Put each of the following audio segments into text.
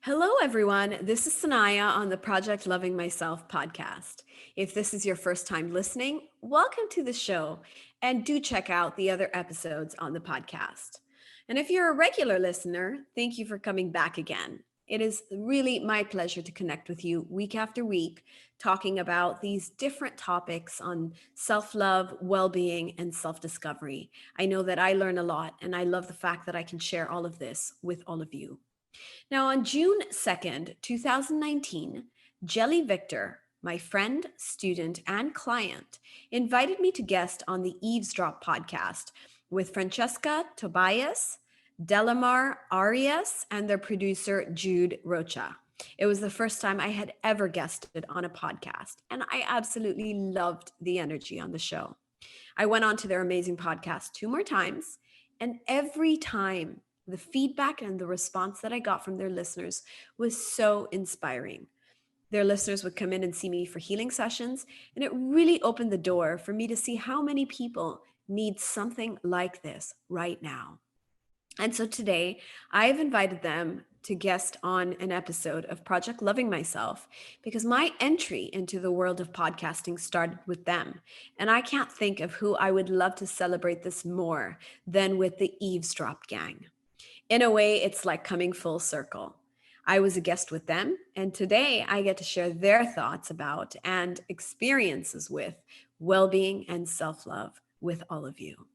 Hello, everyone. This is Sanaya on the Project Loving Myself podcast. If this is your first time listening, welcome to the show and do check out the other episodes on the podcast. And if you're a regular listener, thank you for coming back again. It is really my pleasure to connect with you week after week, talking about these different topics on self love, well being, and self discovery. I know that I learn a lot, and I love the fact that I can share all of this with all of you. Now, on June 2nd, 2019, Jelly Victor, my friend, student, and client, invited me to guest on the Eavesdrop podcast with Francesca Tobias, Delamar Arias, and their producer, Jude Rocha. It was the first time I had ever guested on a podcast, and I absolutely loved the energy on the show. I went on to their amazing podcast two more times, and every time the feedback and the response that I got from their listeners was so inspiring. Their listeners would come in and see me for healing sessions, and it really opened the door for me to see how many people need something like this right now. And so today, I've invited them to guest on an episode of Project Loving Myself because my entry into the world of podcasting started with them. And I can't think of who I would love to celebrate this more than with the Eavesdrop gang. In a way, it's like coming full circle. I was a guest with them, and today I get to share their thoughts about and experiences with well-being and self-love with all of you.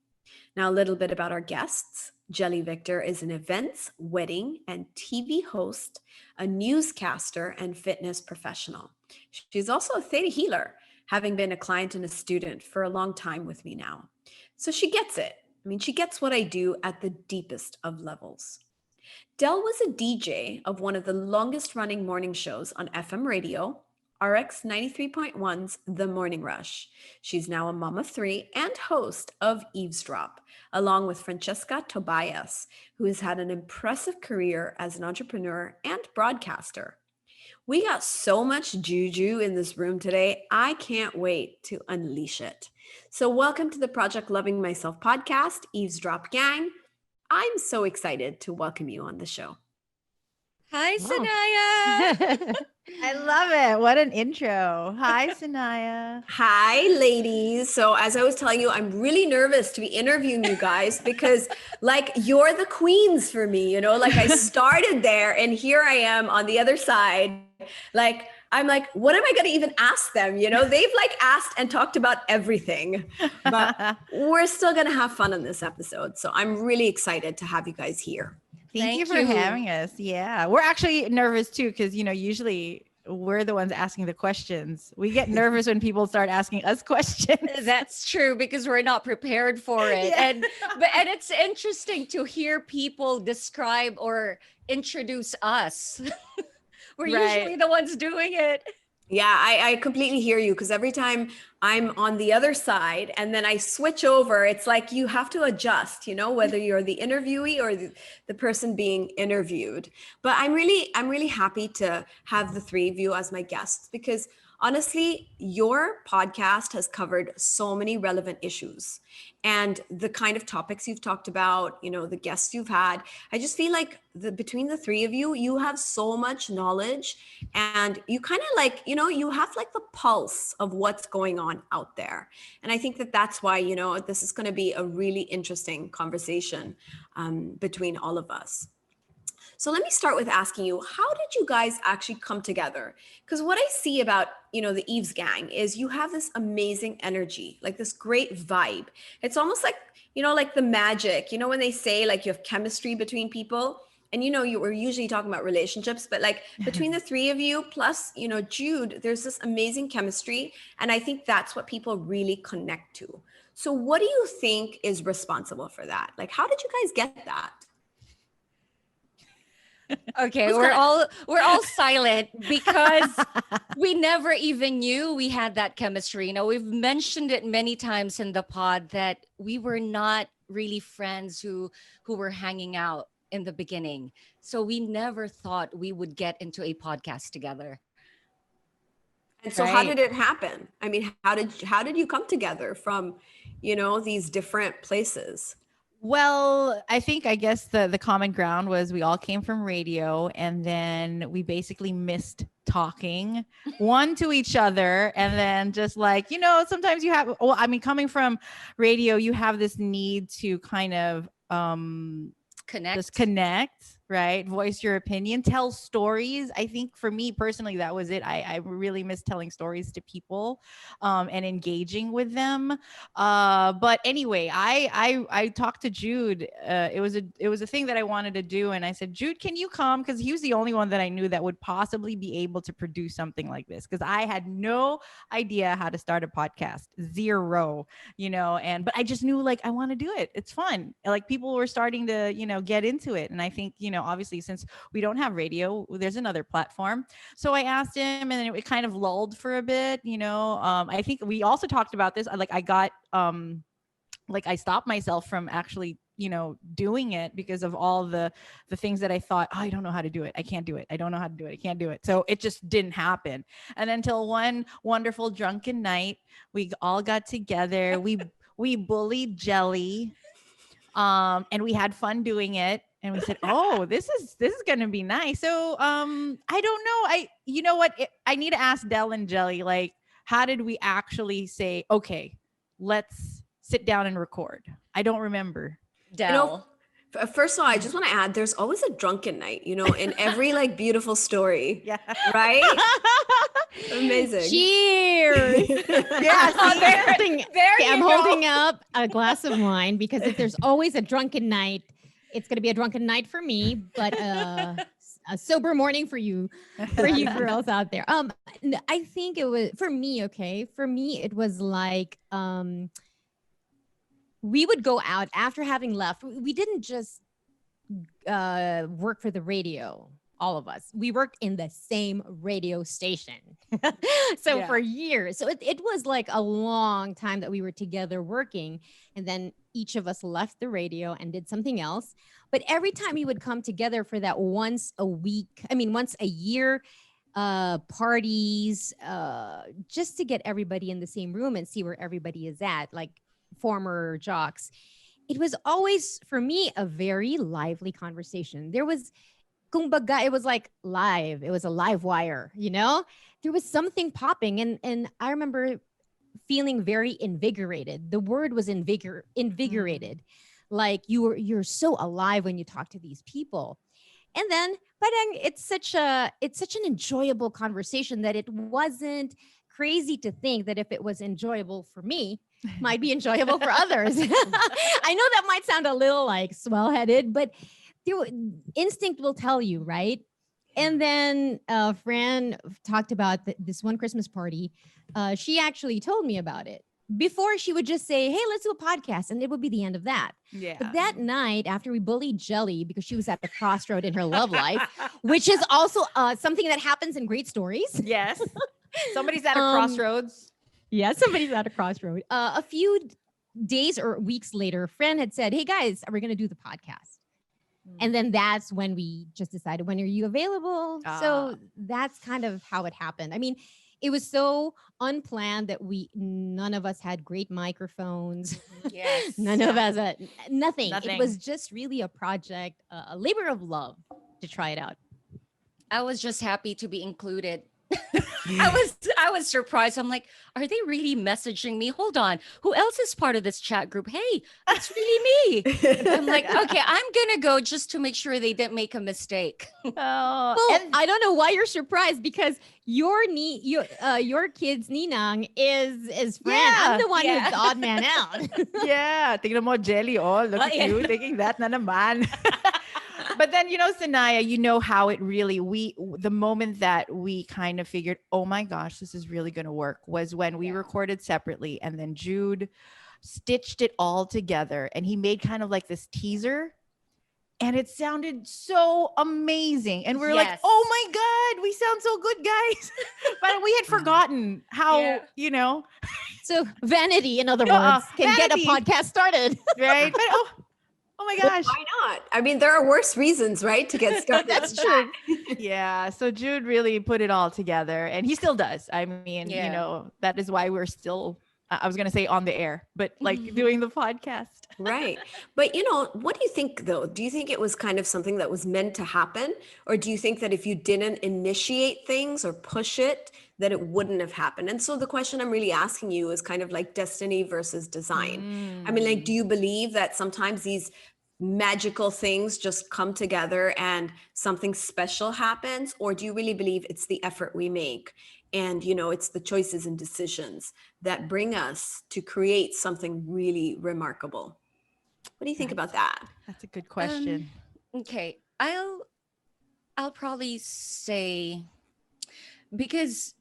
Now, a little bit about our guests. Jelly Victor is an events, wedding, and TV host, a newscaster, and fitness professional. She's also a theta healer, having been a client and a student for a long time with me now. So she gets it. She gets what I do at the deepest of levels. Del was a DJ of one of the longest running morning shows on FM radio, RX 93.1's The Morning Rush. She's now a mom of three and host of Eavesdrop, along with Francesca Tobias, who has had an impressive career as an entrepreneur and broadcaster. We got so much juju in this room today. I can't wait to unleash it. So welcome to the Project Loving Myself podcast, Eavesdrop Gang. I'm so excited to welcome you on the show. Hi, Wow. Sanaya. I love it. What an intro. Hi, Sanaya. Hi, ladies. So as I was telling you, I'm really nervous to be interviewing you guys because you're the queens for me, I started there and here I am on the other side. I'm like, what am I going to even ask them? They've asked and talked about everything, but we're still going to have fun on this episode. So I'm really excited to have you guys here. Thank you for having us. Yeah. We're actually nervous too, because, usually we're the ones asking the questions. We get nervous when people start asking us questions. That's true because we're not prepared for it. Yeah. And it's interesting to hear people describe or introduce us. We're usually the ones doing it. Yeah, I completely hear you because every time I'm on the other side and then I switch over, it's like you have to adjust, whether you're the interviewee or the person being interviewed. But I'm really happy to have the three of you as my guests because honestly, your podcast has covered so many relevant issues and the kind of topics you've talked about, the guests you've had. I just feel like between the three of you, you have so much knowledge and you kind of you have the pulse of what's going on out there. And I think that that's why, this is going to be a really interesting conversation between all of us. So let me start with asking you, how did you guys actually come together? Because what I see about, the Eves gang is you have this amazing energy, this great vibe. It's almost like the magic, when they say you have chemistry between people and, you were usually talking about relationships, but between the three of you plus, Jude, there's this amazing chemistry. And I think that's what people really connect to. So what do you think is responsible for that? How did you guys get that? Okay, we're all silent because we never even knew we had that chemistry. We've mentioned it many times in the pod that we were not really friends who were hanging out in the beginning. So we never thought we would get into a podcast together. And so how did it happen? How did you come together from, these different places? Well, I guess the common ground was we all came from radio, and then we basically missed talking one to each other, and then just like, sometimes you have, well, I mean, coming from radio, you have this need to kind of just connect, right? Voice your opinion, tell stories. I think for me personally, that was it. I really miss telling stories to people, and engaging with them. But anyway, I talked to Jude. It was a thing that I wanted to do, and I said, Jude, can you come? Because he was the only one that I knew that would possibly be able to produce something like this. Because I had no idea how to start a podcast, zero, but I just knew, like, I want to do it. It's fun. Like, people were starting to, get into it. And I think, obviously, since we don't have radio, there's another platform. So I asked him, and then it kind of lulled for a bit. I think we also talked about this. I got, I stopped myself from actually, doing it because of all the things that I thought, oh, I don't know how to do it. I can't do it. I don't know how to do it. I can't do it. So it just didn't happen. And until one wonderful drunken night, we all got together. We bullied Jelly, and we had fun doing it. And we said, oh, this is going to be nice. So I don't know. You know what? I need to ask Del and Jelly, like, how did we actually say, okay, let's sit down and record? I don't remember. Del. First of all, I just want to add, there's always a drunken night, in every like beautiful story. Yeah. Right? Amazing. Cheers. Yeah. I'm holding up a glass of wine because if there's always a drunken night, it's going to be a drunken night for me, but a sober morning for you girls out there. I think it was for me. Okay. For me, it was like, we would go out after having left. We didn't just work for the radio, all of us. We worked in the same radio station. For years. So it was like a long time that we were together working. And then each of us left the radio and did something else. But every time we would come together for that once a year parties, just to get everybody in the same room and see where everybody is at, like former jocks. It was always, for me, a very lively conversation. There was, kumbaga, it was like live. It was a live wire, There was something popping. And I remember feeling very invigorated. The word was invigorated. Like you're so alive when you talk to these people. And then, but it's such an enjoyable conversation that it wasn't crazy to think that if it was enjoyable for me, might be enjoyable for others. I know that might sound a little like swell-headed, but instinct will tell you, right? And then Fran talked about this one Christmas party. She actually told me about it. Before, she would just say, hey, let's do a podcast. And it would be the end of that. Yeah. But that night, after we bullied Jelly because she was at the crossroad in her love life, which is also something that happens in great stories. Yes. Somebody's at a crossroads. Yeah, somebody's at a crossroad. A few days or weeks later, Fran had said, hey, guys, we're going to do the podcast. And then that's when we just decided, when are you available? So that's kind of how it happened. I mean, it was so unplanned that none of us had great microphones. Yes. None of us had nothing. It was just really a project, a labor of love to try it out. I was just happy to be included. I was surprised. I'm like, are they really messaging me? Hold on. Who else is part of this chat group? Hey, it's really me. I'm like, okay, I'm going to go just to make sure they didn't make a mistake. And I don't know why you're surprised, because your kid's ninang is Fran. Yeah, I'm the one who's the odd man out. Yeah. Tingnan mo, Jelly. Oh, look at you taking that na naman. But then, Sanaya, how it really, the moment that we kind of figured, oh my gosh, this is really going to work, was when we recorded separately, and then Jude stitched it all together, and he made kind of like this teaser, and it sounded so amazing. And we're like, oh my God, we sound so good, guys. But we had forgotten how, So vanity, in other words, can get a podcast started. Right? But oh my gosh. Well, why not? I mean, there are worse reasons, right, to get started. That's true. Yeah. So Jude really put it all together, and he still does. I mean, that is why we're still I was going to say on the air, but like doing the podcast. Right. But what do you think though? Do you think it was kind of something that was meant to happen? Or do you think that if you didn't initiate things or push it, that it wouldn't have happened? And so the question I'm really asking you is kind of like destiny versus design. I mean, like, do you believe that sometimes these magical things just come together and something special happens? Or do you really believe it's the effort we make and, it's the choices and decisions that bring us to create something really remarkable? What do you think about that? That's a good question. Okay, I'll probably say because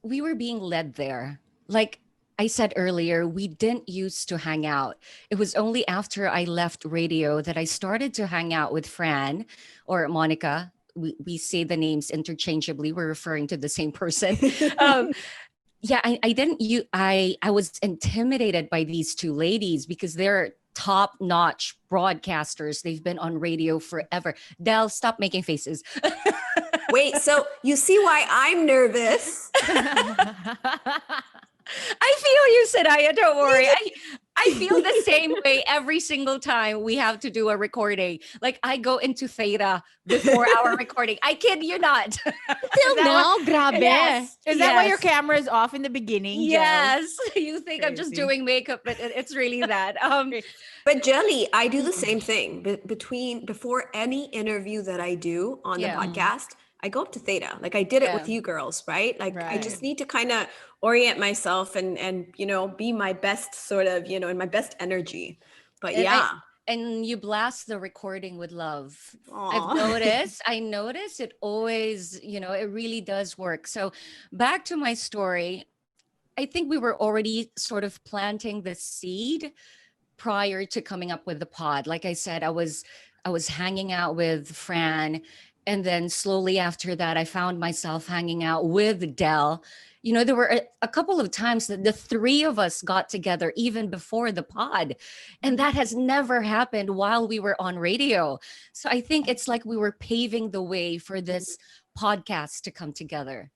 we were being led there. Like I said earlier, we didn't used to hang out. It was only after I left radio that I started to hang out with Fran or Monica. We say the names interchangeably. We're referring to the same person. Yeah, I was intimidated by these two ladies because they're top-notch broadcasters. They've been on radio forever. Del, stop making faces. Wait, so you see why I'm nervous? I feel you, Sadaya. Don't worry. I feel the same way every single time we have to do a recording. Like I go into theta before our recording. I kid you not. Till now, grabe. Yes. Is that why your camera is off in the beginning? Yes. You think I'm just Crazy. doing makeup, but it's really that. But Jelly, I do the same thing. Before any interview that I do on the Yeah. podcast, I go up to theta. Like I did it with Yeah. you girls, right? Like I Right. just need to kind of orient myself and be my best sort of, in my best energy. But And yeah. and you blast the recording with love. Aw. I notice it always, it really does work. So back to my story, I think we were already sort of planting the seed prior to coming up with the pod. Like I said, I was hanging out with Fran, and then slowly after that I found myself hanging out with Del. There were a couple of times that the three of us got together even before the pod, and that has never happened while we were on radio. So I think it's like we were paving the way for this podcast to come together.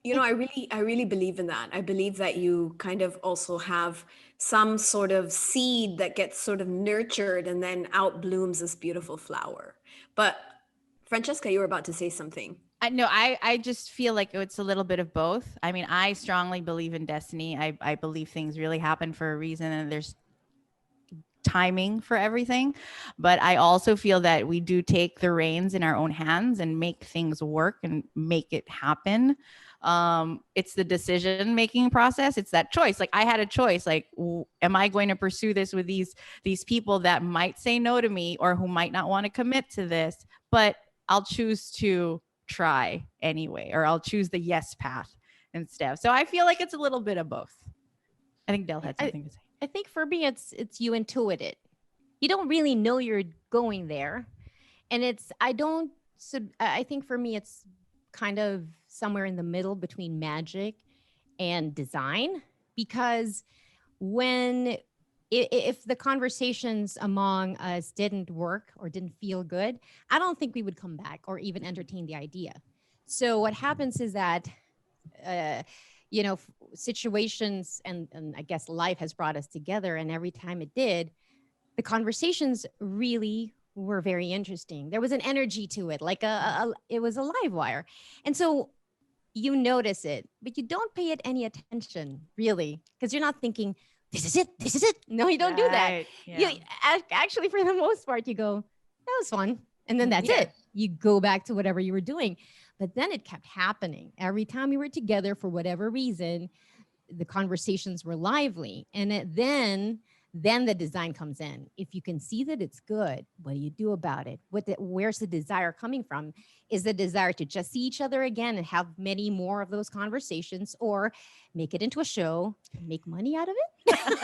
I really believe in that. I believe that you kind of also have some sort of seed that gets sort of nurtured and then out blooms this beautiful flower. But Francesca, you were about to say something. No, I just feel like it's a little bit of both. I mean, I strongly believe in destiny. I believe things really happen for a reason and there's timing for everything. But I also feel that we do take the reins in our own hands and make things work and make it happen. It's the decision-making process. It's that choice. Like I had a choice, like, am I going to pursue this with these people that might say no to me or who might not want to commit to this, but I'll choose to try anyway, or I'll choose the yes path instead. So I feel like it's a little bit of both. I think Del had something to say. I think for me, it's you intuit it. You don't really know you're going there, and I think for me, it's kind of somewhere in the middle between magic and design, because if the conversations among us didn't work or didn't feel good, I don't think we would come back or even entertain the idea. So what happens is that, situations and I guess life has brought us together. And every time it did, the conversations really were very interesting. There was an energy to it, like it was a live wire. And so you notice it, but you don't pay it any attention really, because you're not thinking, this is it. No, you don't do that. Yeah. You actually, for the most part, you go, that was fun. And then that's Yeah. it. You go back to whatever you were doing. But then it kept happening. Every time we were together, for whatever reason, the conversations were lively. And then the design comes in. If you can see that it's good, what do you do about it? Where's the desire coming from? Is the desire to just see each other again and have many more of those conversations, or make it into a show, make money out of it?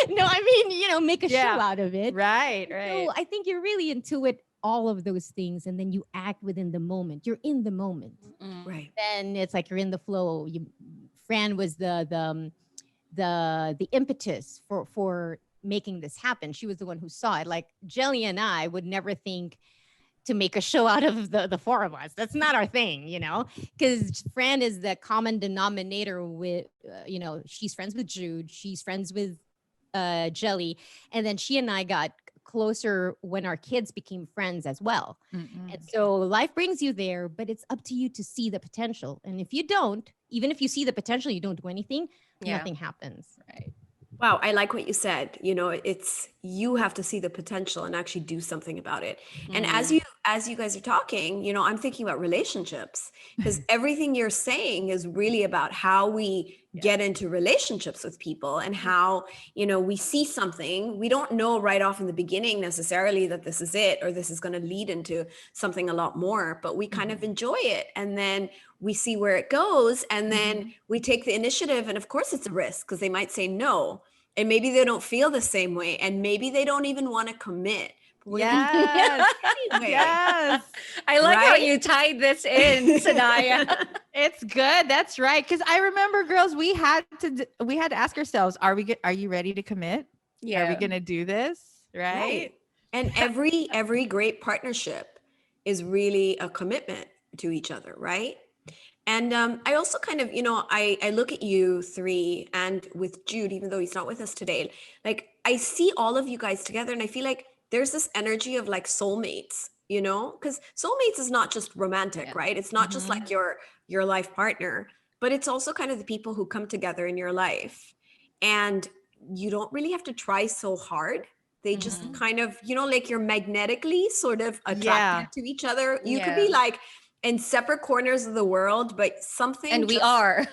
No, I mean, make a show out of it. Right. So I think you're really intuit all of those things, and then you act within the moment. You're in the moment. Right. Then it's like you're in the flow. Fran was the impetus for making this happen. She was the one who saw it. Like Jelly and I would never think to make a show out of the four of us. That's not our thing, because Fran is the common denominator with, she's friends with Jude, she's friends with Jelly, and then she and I got closer when our kids became friends as well. And so life brings you there, but it's up to you to see the potential. And if you don't, even if you see the potential, you don't do anything, nothing happens. Right. Wow, I like what you said. It's you have to see the potential and actually do something about it. And as you guys are talking, I'm thinking about relationships, because everything you're saying is really about how we get into relationships with people, and how, we see something. We don't know right off in the beginning necessarily that this is it, or this is going to lead into something a lot more, but we kind of enjoy it. And then we see where it goes, and then we take the initiative. And of course it's a risk, because they might say no, and maybe they don't feel the same way, and maybe they don't even want to commit. Yes. Anyway. Yes. I like how Right? you tied this in, Sanaya. It's good. That's right. Because I remember, girls, we had to ask ourselves, are you ready to commit? Are we going to do this? Right. And every great partnership is really a commitment to each other, right? And I also kind of, I look at you three, and with Jude, even though he's not with us today, like I see all of you guys together, and I feel like there's this energy of like soulmates, because soulmates is not just romantic, right? It's not just like your life partner, but it's also kind of the people who come together in your life, and you don't really have to try so hard. They just kind of, like you're magnetically sort of attracted to each other. You could be like in separate corners of the world, but something. And we are.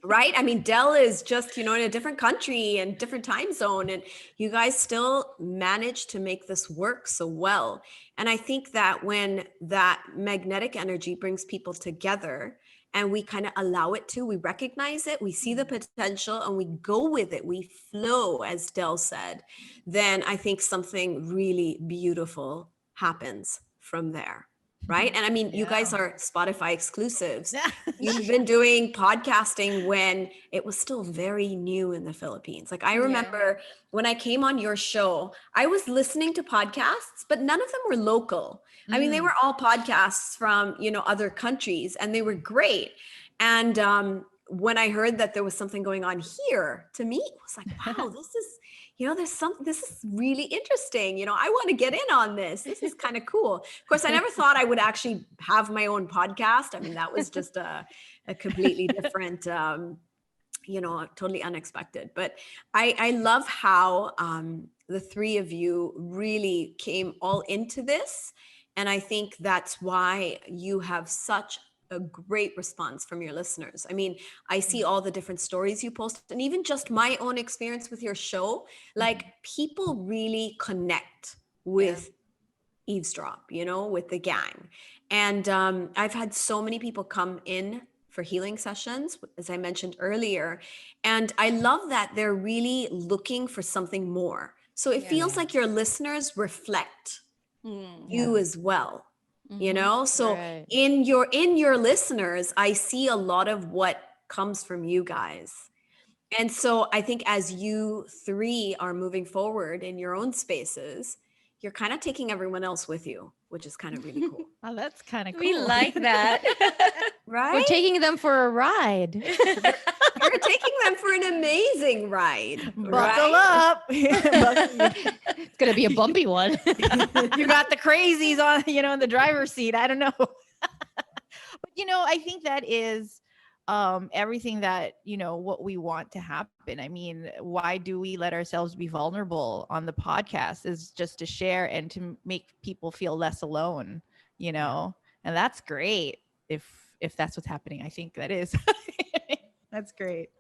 Right? I mean, Dell is just, in a different country and different time zone, and you guys still manage to make this work so well. And I think that when that magnetic energy brings people together, and we kind of allow it to, we recognize it, we see the potential, and we go with it, we flow, as Dell said, then I think something really beautiful happens from there. Right. And I mean, you guys are Spotify exclusives. You've been doing podcasting when it was still very new in the Philippines. Like I remember when I came on your show, I was listening to podcasts, but none of them were local. I mean, they were all podcasts from, other countries, and they were great. And when I heard that there was something going on here, to me, it was like, wow, this is, this is really interesting. I want to get in on this. This is kind of cool. Of course, I never thought I would actually have my own podcast. I mean, that was just a completely different, totally unexpected. But I love how the three of you really came all into this. And I think that's why you have such a great response from your listeners. I mean, I see all the different stories you post, and even just my own experience with your show, like people really connect with Eavesdrop, with the gang. And I've had so many people come in for healing sessions, as I mentioned earlier. And I love that they're really looking for something more. So it feels like your listeners reflect you as well. So in your listeners, I see a lot of what comes from you guys. And so I think as you three are moving forward in your own spaces, you're kind of taking everyone else with you, which is kind of really cool. Oh, that's kind of cool. We like that. Right? We're taking them for a ride. You're taking them for an amazing ride. Buckle up. It's going to be a bumpy one. You got the crazies on, in the driver's seat. I don't know. But, I think that is everything that, what we want to happen. I mean, why do we let ourselves be vulnerable on the podcast is just to share and to make people feel less alone, and that's great. If that's what's happening, I think that is. That's great.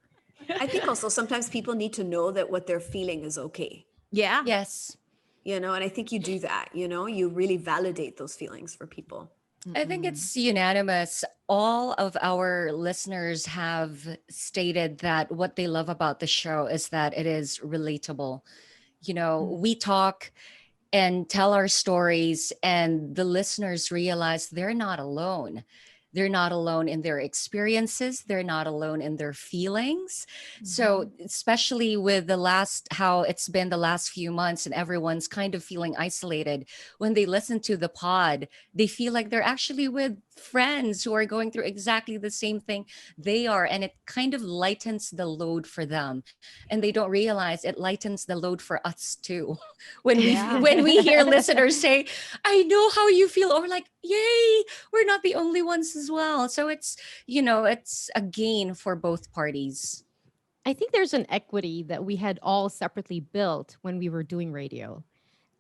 I think also sometimes people need to know that what they're feeling is okay. Yeah. Yes. And I think you do that, you really validate those feelings for people. I think it's unanimous. All of our listeners have stated that what they love about the show is that it is relatable. We talk and tell our stories, and the listeners realize they're not alone. they're not alone in their experiences. They're not alone in their feelings. So, especially with how it's been the last few months and everyone's kind of feeling isolated, when they listen to the pod, they feel like they're actually with friends who are going through exactly the same thing they are. And it kind of lightens the load for them. And they don't realize it lightens the load for us too. Yeah. When we hear listeners say, I know how you feel, or like, yay, we're not the only ones as well. So it's a gain for both parties. I think there's an equity that we had all separately built when we were doing radio.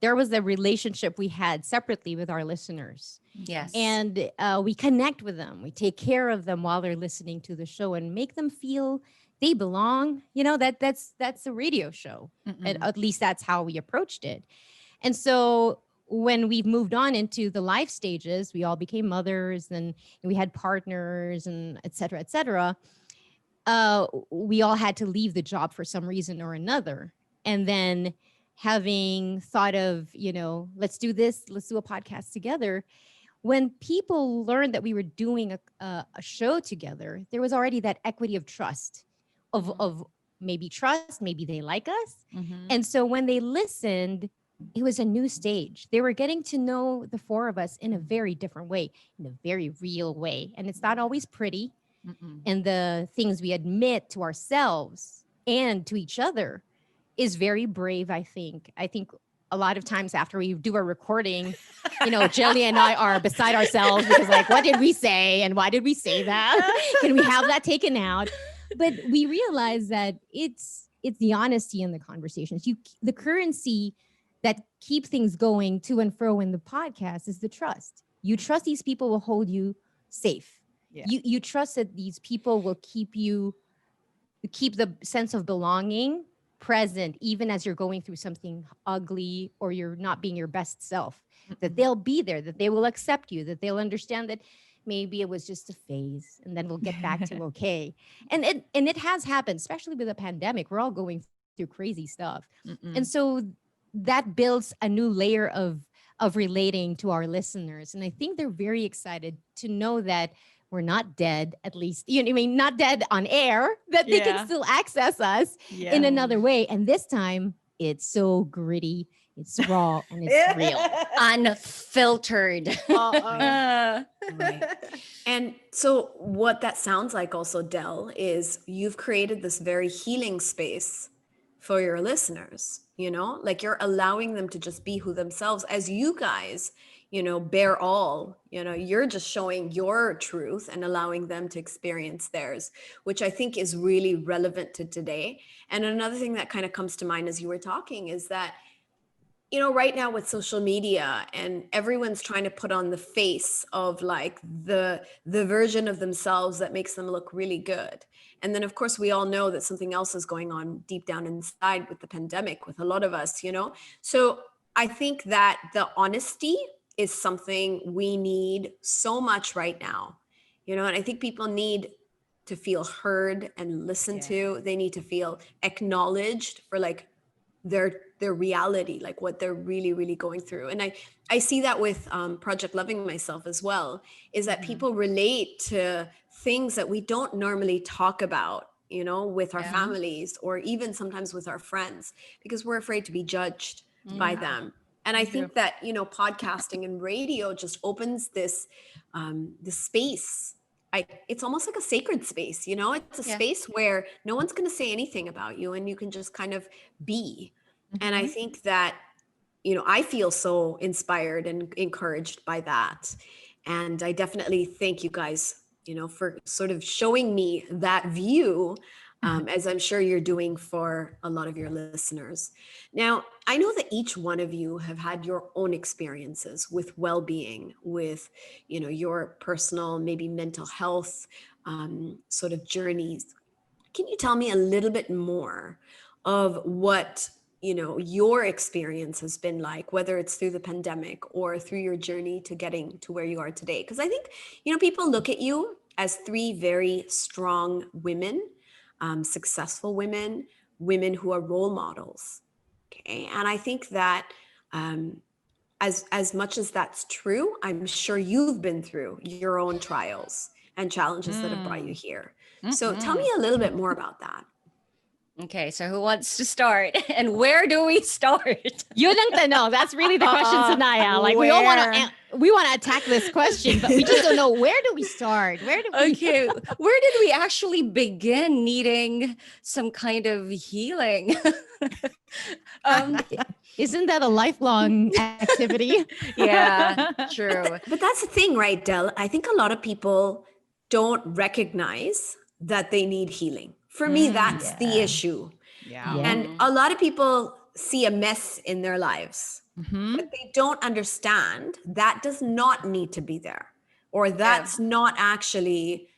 There was a relationship we had separately with our listeners. Yes. And we connect with them. We take care of them while they're listening to the show and make them feel they belong. That's a radio show. And at least that's how we approached it. And so when we've moved on into the life stages, we all became mothers and we had partners and et cetera, et cetera. We all had to leave the job for some reason or another. And then having thought of, let's do this, let's do a podcast together. When people learned that we were doing a show together, there was already that equity of trust, of maybe trust, maybe they like us. And so when they listened, it was a new stage. They were getting to know the four of us in a very different way, in a very real way. And it's not always pretty. And the things we admit to ourselves and to each other is very brave, I think. I think a lot of times after we do a recording, Jelly and I are beside ourselves because like, what did we say? And why did we say that? Can we have that taken out? But we realize that it's the honesty in the conversations. The currency that keep things going to and fro in the podcast is the trust. You trust these people will hold you safe. Yeah. You trust that these people will keep the sense of belonging present, even as you're going through something ugly or you're not being your best self, that they'll be there, that they will accept you, that they'll understand that maybe it was just a phase and then we'll get back to okay. And it has happened, especially with the pandemic. We're all going through crazy stuff. And so that builds a new layer of relating to our listeners. And I think they're very excited to know that we're not dead, at least, not dead on air, that they can still access us in another way. And this time it's so gritty, it's raw, and it's real. Unfiltered. Right. And so what that sounds like also, Del, is you've created this very healing space for your listeners, like you're allowing them to just be who themselves as you guys, bear all, you're just showing your truth and allowing them to experience theirs, which I think is really relevant to today. And another thing that kind of comes to mind as you were talking is that, right now with social media and everyone's trying to put on the face of like the version of themselves that makes them look really good. And then of course we all know that something else is going on deep down inside with the pandemic with a lot of us, So I think that the honesty is something we need so much right now, and I think people need to feel heard and listened to. They need to feel acknowledged for like their reality, like what they're really, really going through. And I see that with Project Loving Myself as well, is that people relate to things that we don't normally talk about, with our families or even sometimes with our friends, because we're afraid to be judged by them. And I think that, podcasting and radio just opens this space. It's almost like a sacred space, it's a space where no one's going to say anything about you and you can just kind of be. And I think that, I feel so inspired and encouraged by that. And I definitely thank you guys, for sort of showing me that view, as I'm sure you're doing for a lot of your listeners. Now, I know that each one of you have had your own experiences with well-being, with, your personal, maybe mental health sort of journeys. Can you tell me a little bit more of what, your experience has been like, whether it's through the pandemic or through your journey to getting to where you are today? Because I think, people look at you as three very strong women, successful women who are role models. Okay. And I think that as much as that's true, I'm sure you've been through your own trials and challenges that have brought you here. So tell me a little bit more about that. Okay, so who wants to start? And where do we start? Yun ang tanong. That's really the question, Sanaya. Like we all want to attack this question, but we just don't know, where do we start? Where do we Okay, where did we actually begin needing some kind of healing? Isn't that a lifelong activity? Yeah, true. But that's the thing, right, Del? I think a lot of people don't recognize that they need healing. For me, that's the issue. Yeah. And a lot of people see a mess in their lives, but they don't understand that does not need to be there, or that's not actually,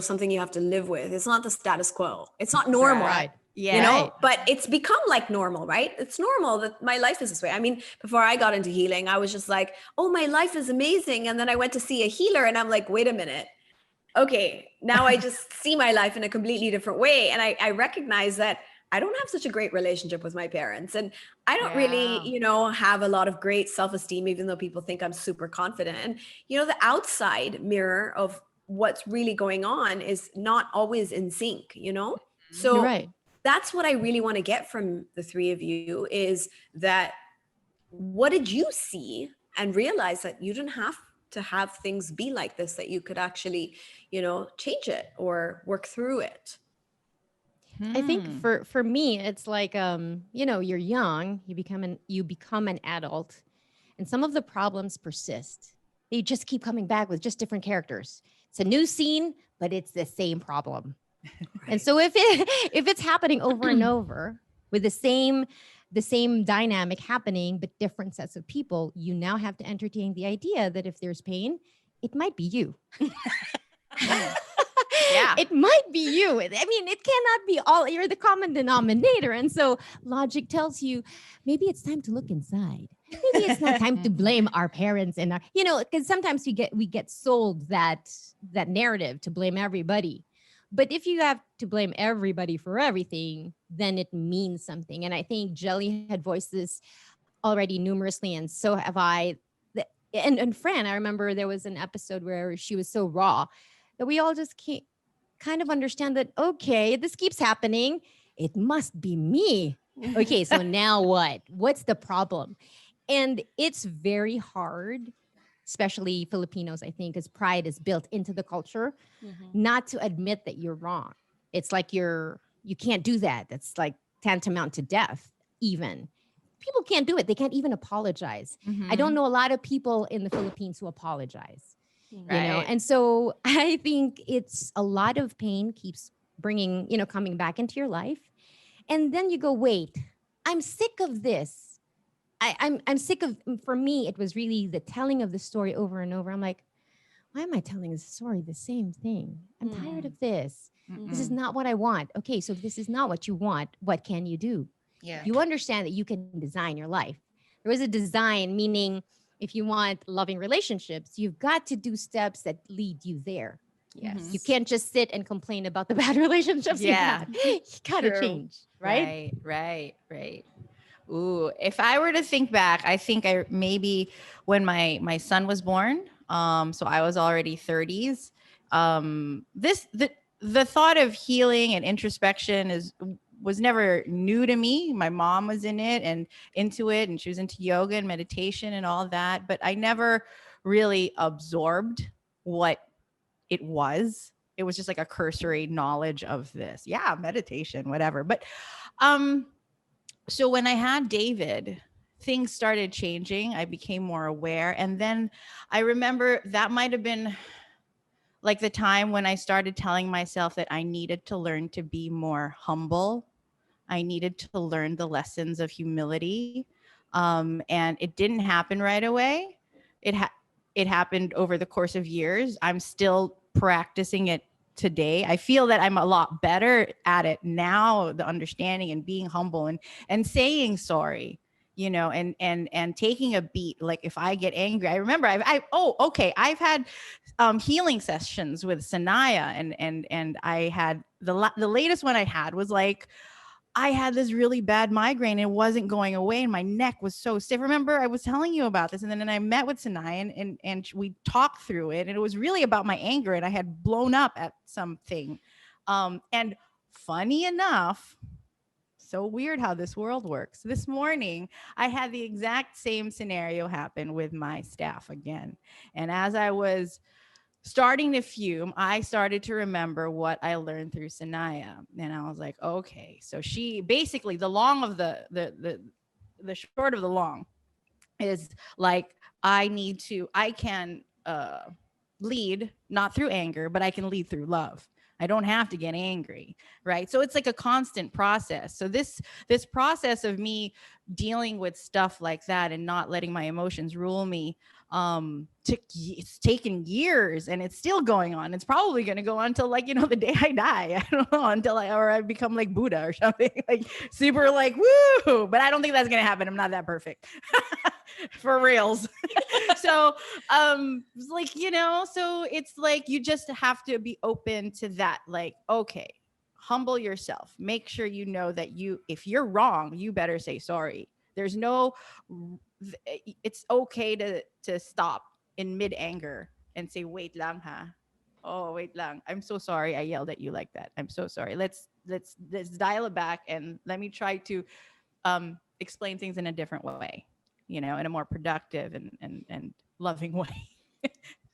something you have to live with. It's not the status quo. It's not normal. Right. Yeah. But it's become like normal, right? It's normal that my life is this way. I mean, before I got into healing, I was just like, oh, my life is amazing. And then I went to see a healer and I'm like, wait a minute. Okay, now I just see my life in a completely different way. And I recognize that I don't have such a great relationship with my parents. And I don't really, have a lot of great self-esteem, even though people think I'm super confident. And, the outside mirror of what's really going on is not always in sync, So You're right. that's what I really want to get from the three of you is that what did you see and realize that you didn't have to have things be like this, that you could actually, change it or work through it? I think for me, it's like you're young, you become an adult, and some of the problems persist. They just keep coming back with just different characters. It's a new scene, but it's the same problem. And so if it's happening over and over with the same dynamic happening, but different sets of people, you now have to entertain the idea that if there's pain, it might be you. Yeah. It might be you. I mean, it cannot be all, you're the common denominator. And so logic tells you, maybe it's time to look inside. Maybe it's not time to blame our parents and our, because sometimes we get sold that narrative to blame everybody. But if you have to blame everybody for everything, then it means something. And I think Jelly had voiced this already numerously, and so have I. And Fran, I remember there was an episode where she was so raw that we all just can't kind of understand that, okay, this keeps happening. It must be me. Okay, so now what? What's the problem? And it's very hard, especially Filipinos, I think, because pride is built into the culture, not to admit that you're wrong. It's like you can't do that. That's like tantamount to death, even. People can't do it. They can't even apologize. I don't know a lot of people in the Philippines who apologize, And so I think it's a lot of pain keeps bringing, coming back into your life. And then you go, wait, I'm sick of this. I'm sick of, for me, it was really the telling of the story over and over. I'm like, why am I telling this story, the same thing? I'm tired of this. This is not what I want. Okay, so if this is not what you want, what can you do? Yeah. You understand that you can design your life. There is a design, meaning if you want loving relationships, you've got to do steps that lead you there. Yes. You can't just sit and complain about the bad relationships you had. You gotta change, right? Right. Ooh, if I were to think back, I think maybe when my son was born, so I was already 30s. The thought of healing and introspection was never new to me. My mom was in it and into it, and she was into yoga and meditation and all that, but I never really absorbed what it was. It was just like a cursory knowledge of this. Yeah, meditation, whatever. But so when I had David, things started changing. I became more aware. And then I remember that might have been like the time when I started telling myself that I needed to learn to be more humble. I needed to learn the lessons of humility. And it didn't happen right away. It happened over the course of years. I'm still practicing it today. I feel that I'm a lot better at it now, the understanding and being humble and saying sorry, and taking a beat. Like if I get angry, I remember I've had healing sessions with Sanaya, and I had the latest one I had was like, I had this really bad migraine and it wasn't going away and my neck was so stiff. Remember, I was telling you about this, and then I met with Sanai and we talked through it, and it was really about my anger, and I had blown up at something. And funny enough, so weird how this world works. This morning, I had the exact same scenario happen with my staff again. And as I was starting to fume, I started to remember what I learned through Sanaya. And I was like, okay. So she basically, the long of the short of the long is like, I can lead not through anger, but I can lead through love. I don't have to get angry, right? So it's like a constant process. So this process of me dealing with stuff like that and not letting my emotions rule me, it's taken years and it's still going on. It's probably going to go on until, like, the day I die. I don't know, until I become like Buddha or something, like super like woo. But I don't think that's going to happen. I'm not that perfect. For reals. So so it's like you just have to be open to that. Like, okay, humble yourself. Make sure you know that if you're wrong, you better say sorry. There's no, it's okay to stop in mid anger and say, wait lang ha. Oh, wait lang. I'm so sorry I yelled at you like that. I'm so sorry. Let's dial it back and let me try to explain things in a different way, in a more productive and loving way.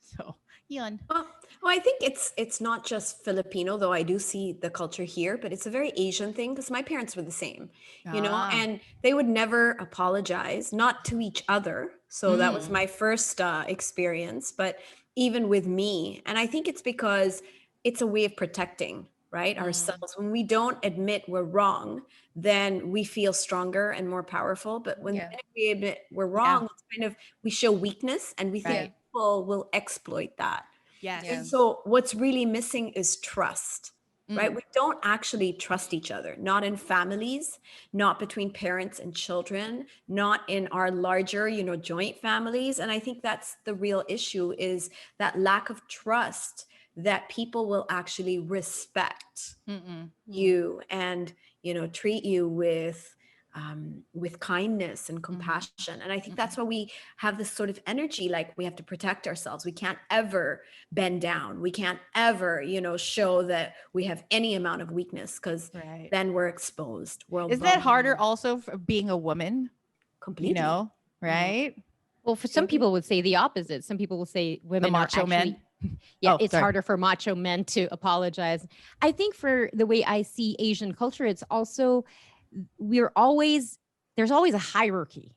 So, yun. Well, I think it's not just Filipino, though I do see the culture here, but it's a very Asian thing because my parents were the same, and they would never apologize, not to each other. So that was my first experience, but even with me. And I think it's because it's a way of protecting, right, ourselves. When we don't admit we're wrong, then we feel stronger and more powerful. But when we admit we're wrong, it's kind of, we show weakness and we think people will exploit that. Yes. And so what's really missing is trust, right? We don't actually trust each other, not in families, not between parents and children, not in our larger, joint families. And I think that's the real issue, is that lack of trust, that people will actually respect you and, treat you with kindness and compassion. And I think that's why we have this sort of energy, like we have to protect ourselves. We can't ever bend down. We can't ever, show that we have any amount of weakness, because then we're exposed. Isn't that harder also for being a woman? Completely. Right? Well, for some people would say the opposite. Some people will say women The are macho actually, men. it's harder for macho men to apologize. I think for the way I see Asian culture, it's also, there's always a hierarchy.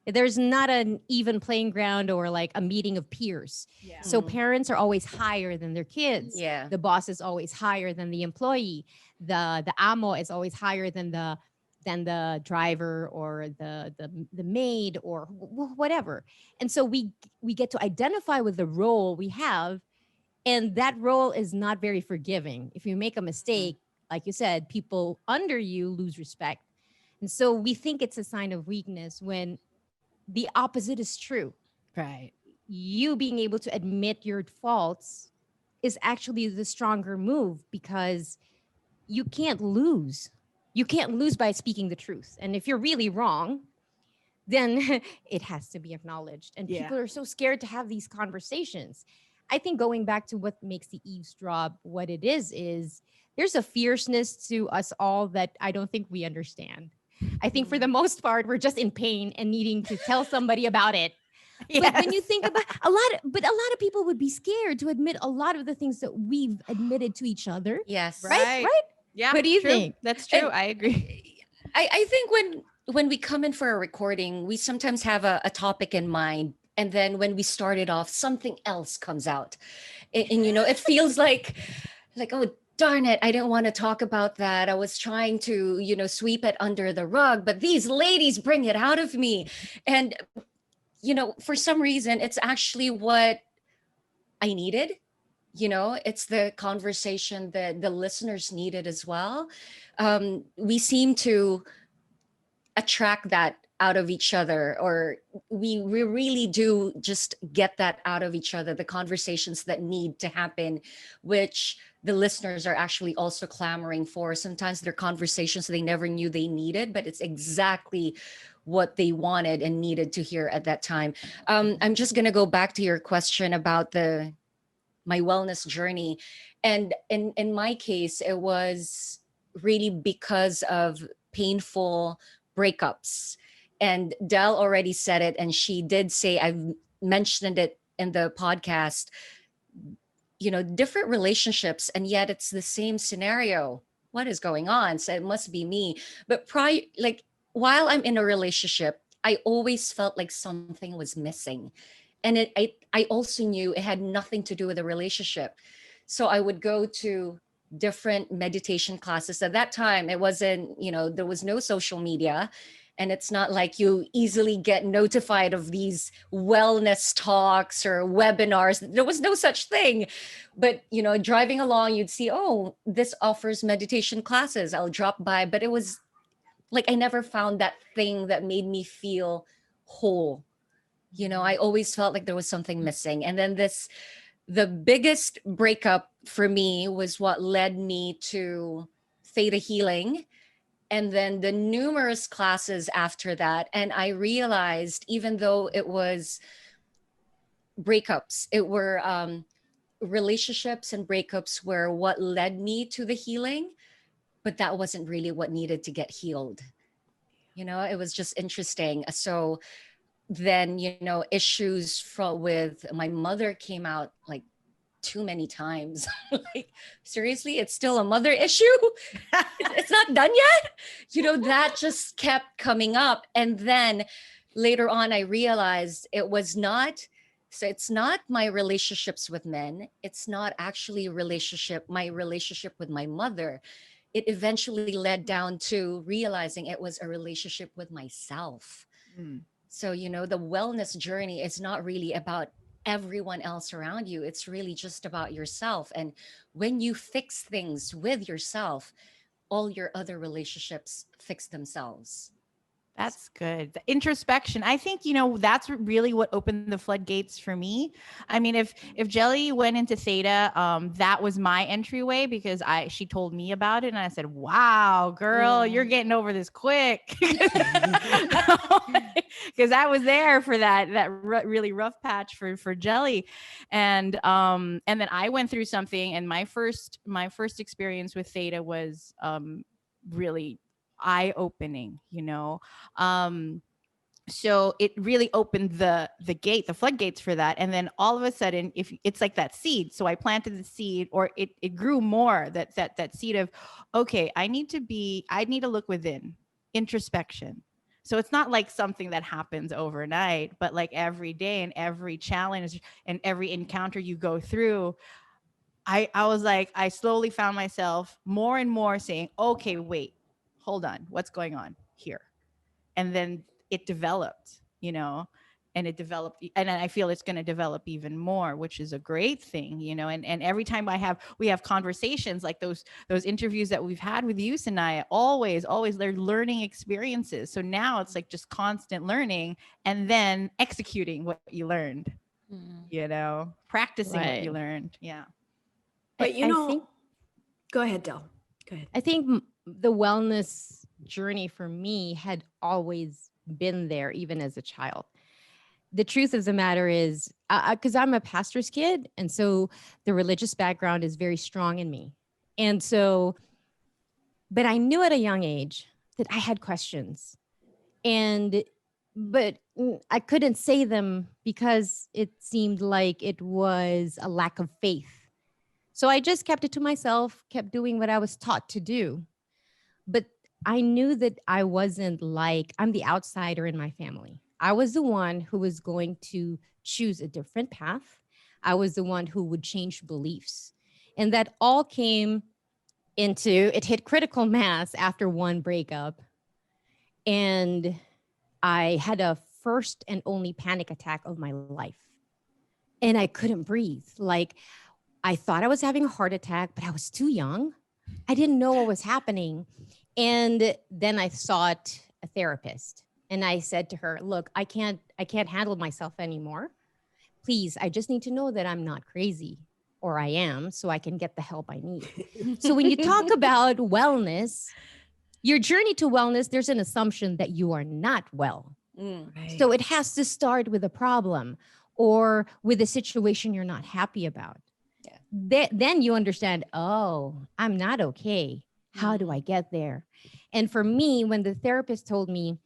There's not an even playing ground or like a meeting of peers. Yeah. So parents are always higher than their kids. Yeah. The boss is always higher than the employee. The amo is always higher than the driver or the maid or whatever. And so we get to identify with the role we have, and that role is not very forgiving. If you make a mistake, like you said, people under you lose respect. And so we think it's a sign of weakness when the opposite is true. Right. You being able to admit your faults is actually the stronger move, because you can't lose. You can't lose by speaking the truth. And if you're really wrong, then it has to be acknowledged. And people are so scared to have these conversations. I think going back to what makes the eavesdrop what it is there's a fierceness to us all that I don't think we understand. I think for the most part, we're just in pain and needing to tell somebody about it. Yes. But when you think about a lot of people would be scared to admit a lot of the things that we've admitted to each other. Yes. Right? Yeah. What do you think? That's true. I agree. I think when we come in for a recording, we sometimes have a topic in mind. And then when we started off, something else comes out. And it feels like, oh, darn it, I didn't want to talk about that. I was trying to, sweep it under the rug, but these ladies bring it out of me. And, for some reason, it's actually what I needed. It's the conversation that the listeners needed as well. We seem to attract that out of each other, or we really do just get that out of each other, the conversations that need to happen, which the listeners are actually also clamoring for. Sometimes they're conversations they never knew they needed, but it's exactly what they wanted and needed to hear at that time. I'm just going to go back to your question about the my wellness journey. And in my case, it was really because of painful breakups. And Dell already said it, and she did say, I've mentioned it in the podcast, different relationships, and yet it's the same scenario. What is going on? So it must be me. But while I'm in a relationship, I always felt like something was missing. And I also knew it had nothing to do with the relationship. So I would go to different meditation classes. At that time, it wasn't, there was no social media. And it's not like you easily get notified of these wellness talks or webinars. There was no such thing. But, driving along, you'd see, oh, this offers meditation classes. I'll drop by. But it was like I never found that thing that made me feel whole. I always felt like there was something missing. And then the biggest breakup for me was what led me to theta healing, and then the numerous classes after that. And I realized, even though it was breakups, it were relationships and breakups were what led me to the healing, but that wasn't really what needed to get healed. It was just interesting. So then, issues with my mother came out like too many times. Like, seriously, it's still a mother issue. It's not done yet. That just kept coming up. And then later on, I realized it's not my relationships with men. It's not actually my relationship with my mother. It eventually led down to realizing it was a relationship with myself. So, the wellness journey is not really about everyone else around you. It's really just about yourself. And when you fix things with yourself, all your other relationships fix themselves. That's good. The introspection. I think, that's really what opened the floodgates for me. I mean, if Jelly went into theta, that was my entryway, because she told me about it and I said, wow, girl, you're getting over this quick. Because I was there for that really rough patch for Jelly. And then I went through something, and my first experience with theta was really eye-opening. So it really opened the floodgates for that. And then all of a sudden, if it's like that seed, so I planted the seed, or it grew more, that seed of, okay, I need to look within, introspection. So it's not like something that happens overnight, but like every day and every challenge and every encounter you go through, I was like, I slowly found myself more and more saying, okay, wait, hold on, what's going on here? And then it developed, and I feel it's going to develop even more, which is a great thing, and every time we have conversations like those interviews that we've had with you, Sanaya, always they're learning experiences. So now it's like just constant learning, and then executing what you learned, practicing what you learned. Yeah. But I think, go ahead, Del. Go ahead. I think the wellness journey for me had always been there, even as a child. The truth of the matter is, because I'm a pastor's kid, and so the religious background is very strong in me. And so, but I knew at a young age that I had questions, but I couldn't say them because it seemed like it was a lack of faith. So I just kept it to myself, kept doing what I was taught to do. But I knew that I'm the outsider in my family. I was the one who was going to choose a different path. I was the one who would change beliefs. And that all it hit critical mass after one breakup. And I had a first and only panic attack of my life. And I couldn't breathe. Like, I thought I was having a heart attack, but I was too young. I didn't know what was happening. And then I sought a therapist. And I said to her, look, I can't handle myself anymore. Please, I just need to know that I'm not crazy, or I am, so I can get the help I need. So when you talk about wellness, your journey to wellness, there's an assumption that you are not well. Right. So it has to start with a problem or with a situation you're not happy about. Then you understand, oh, I'm not okay. How do I get there? And for me, when the therapist told me,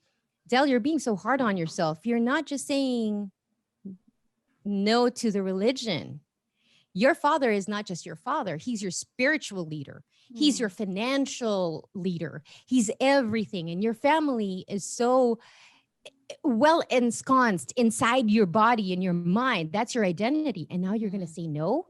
Del, you're being so hard on yourself, you're not just saying no to the religion. Your father is not just your father, he's your spiritual leader. He's your financial leader. He's everything. And your family is so well ensconced inside your body and your mind. That's your identity. And now you're going to say no?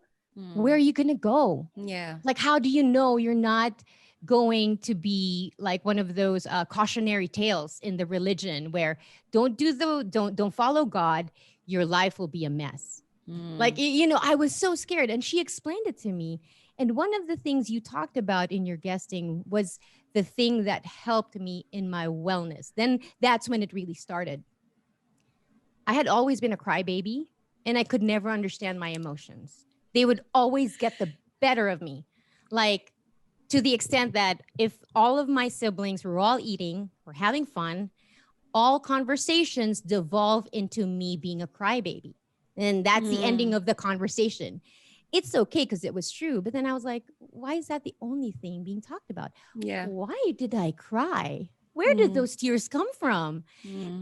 Where are you going to go? Yeah. Like, how do you know you're not going to be like one of those cautionary tales in the religion where don't follow God, your life will be a mess. Like, I was so scared, and she explained it to me. And one of the things you talked about in your guesting was the thing that helped me in my wellness. Then that's when it really started. I had always been a crybaby, and I could never understand my emotions. They would always get the better of me. Like, to the extent that if all of my siblings were all eating or having fun, all conversations devolve into me being a crybaby. And that's the ending of the conversation. It's okay because it was true. But then I was like, why is that the only thing being talked about? Yeah. Why did I cry? Where did those tears come from?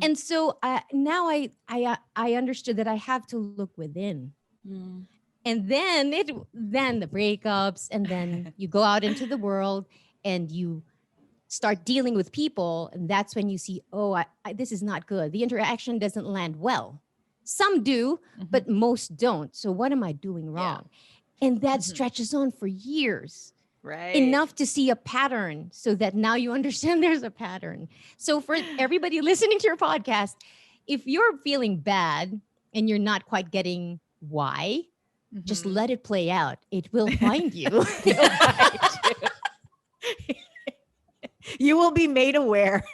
And so now I understood that I have to look within. And then the breakups, and then you go out into the world and you start dealing with people, and that's when you see, oh, this is not good. The interaction doesn't land well. Some do, but most don't. So what am I doing wrong? And that stretches on for years. Right. Enough to see a pattern so that now you understand there's a pattern. So for everybody listening to your podcast, if you're feeling bad and you're not quite getting why, just let it play out. It will find you. It'll find you. You will be made aware.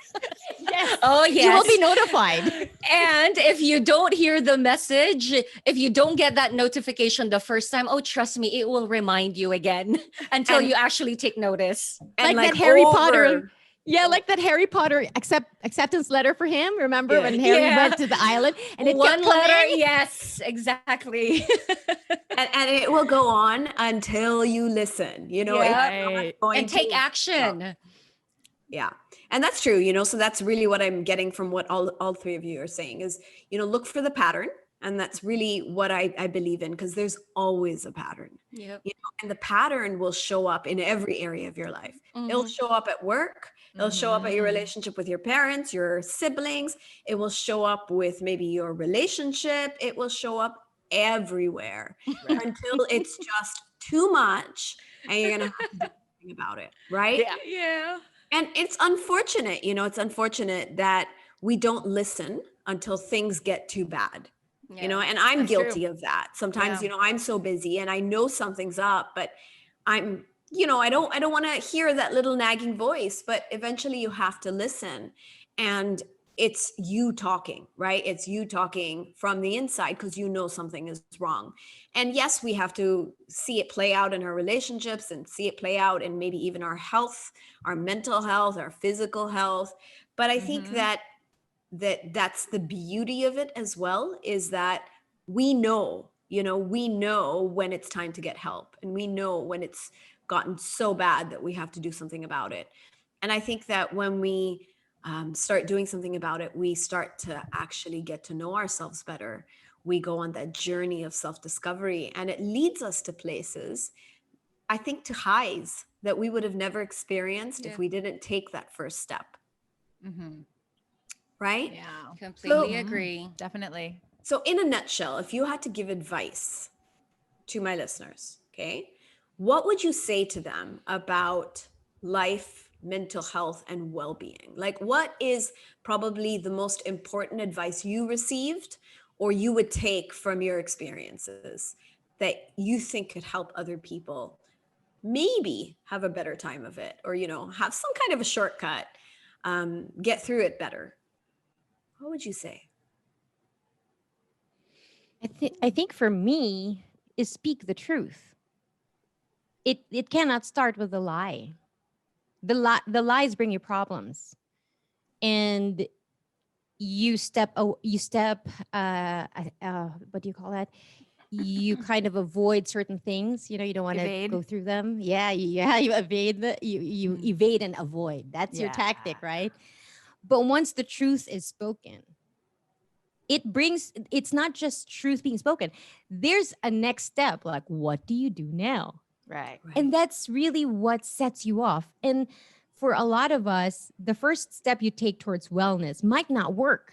Yes. Oh, yes. You will be notified. And if you don't hear the message, if you don't get that notification the first time, oh, trust me, it will remind you again until you actually take notice. And Like that Harry over- Potter. Yeah, like that Harry Potter acceptance letter for him. Remember when Harry went to the island and it one kept letter? coming? Yes, exactly. and it will go on until you listen, Yeah. it's not going And take to action. stop. Yeah. And that's true, so that's really what I'm getting from what all three of you are saying is, look for the pattern. And that's really what I believe in, because there's always a pattern. Yep. And the pattern will show up in every area of your life. It'll show up at work. It'll show up at your relationship with your parents, your siblings. It will show up with maybe your relationship. It will show up everywhere until it's just too much and you're going to have to do something about it. Right. Yeah. And it's unfortunate, it's unfortunate that we don't listen until things get too bad. And I'm That's guilty true. of that. Sometimes, I'm so busy and I know something's up, but I'm, I don't want to hear that little nagging voice, but eventually you have to listen. And it's you talking, right? It's you talking from the inside because something is wrong. And yes, we have to see it play out in our relationships and see it play out in maybe even our health, our mental health, our physical health. But I think that's the beauty of it as well, is that we know when it's time to get help, and we know when it's gotten so bad that we have to do something about it. And I think that when we start doing something about it, we start to actually get to know ourselves better. We go on that journey of self-discovery, and it leads us to places, I think, to highs that we would have never experienced if we didn't take that first step. Right? Yeah. Completely agree. Definitely. So in a nutshell, if you had to give advice to my listeners, okay, what would you say to them about life, mental health, and well-being? Like, what is probably the most important advice you received or you would take from your experiences that you think could help other people maybe have a better time of it, or, have some kind of a shortcut, get through it better? What would you say? I think for me is speak the truth. It cannot start with a lie. The lies bring you problems, and you step what do you call that? You kind of avoid certain things. You know, you don't want to Evade. go through them. Yeah, you evade you evade and avoid. That's your tactic, Yeah. right? But once the truth is spoken, it's not just truth being spoken. There's a next step, like what do you do now? Right. And that's really what sets you off. And for a lot of us, the first step you take towards wellness might not work,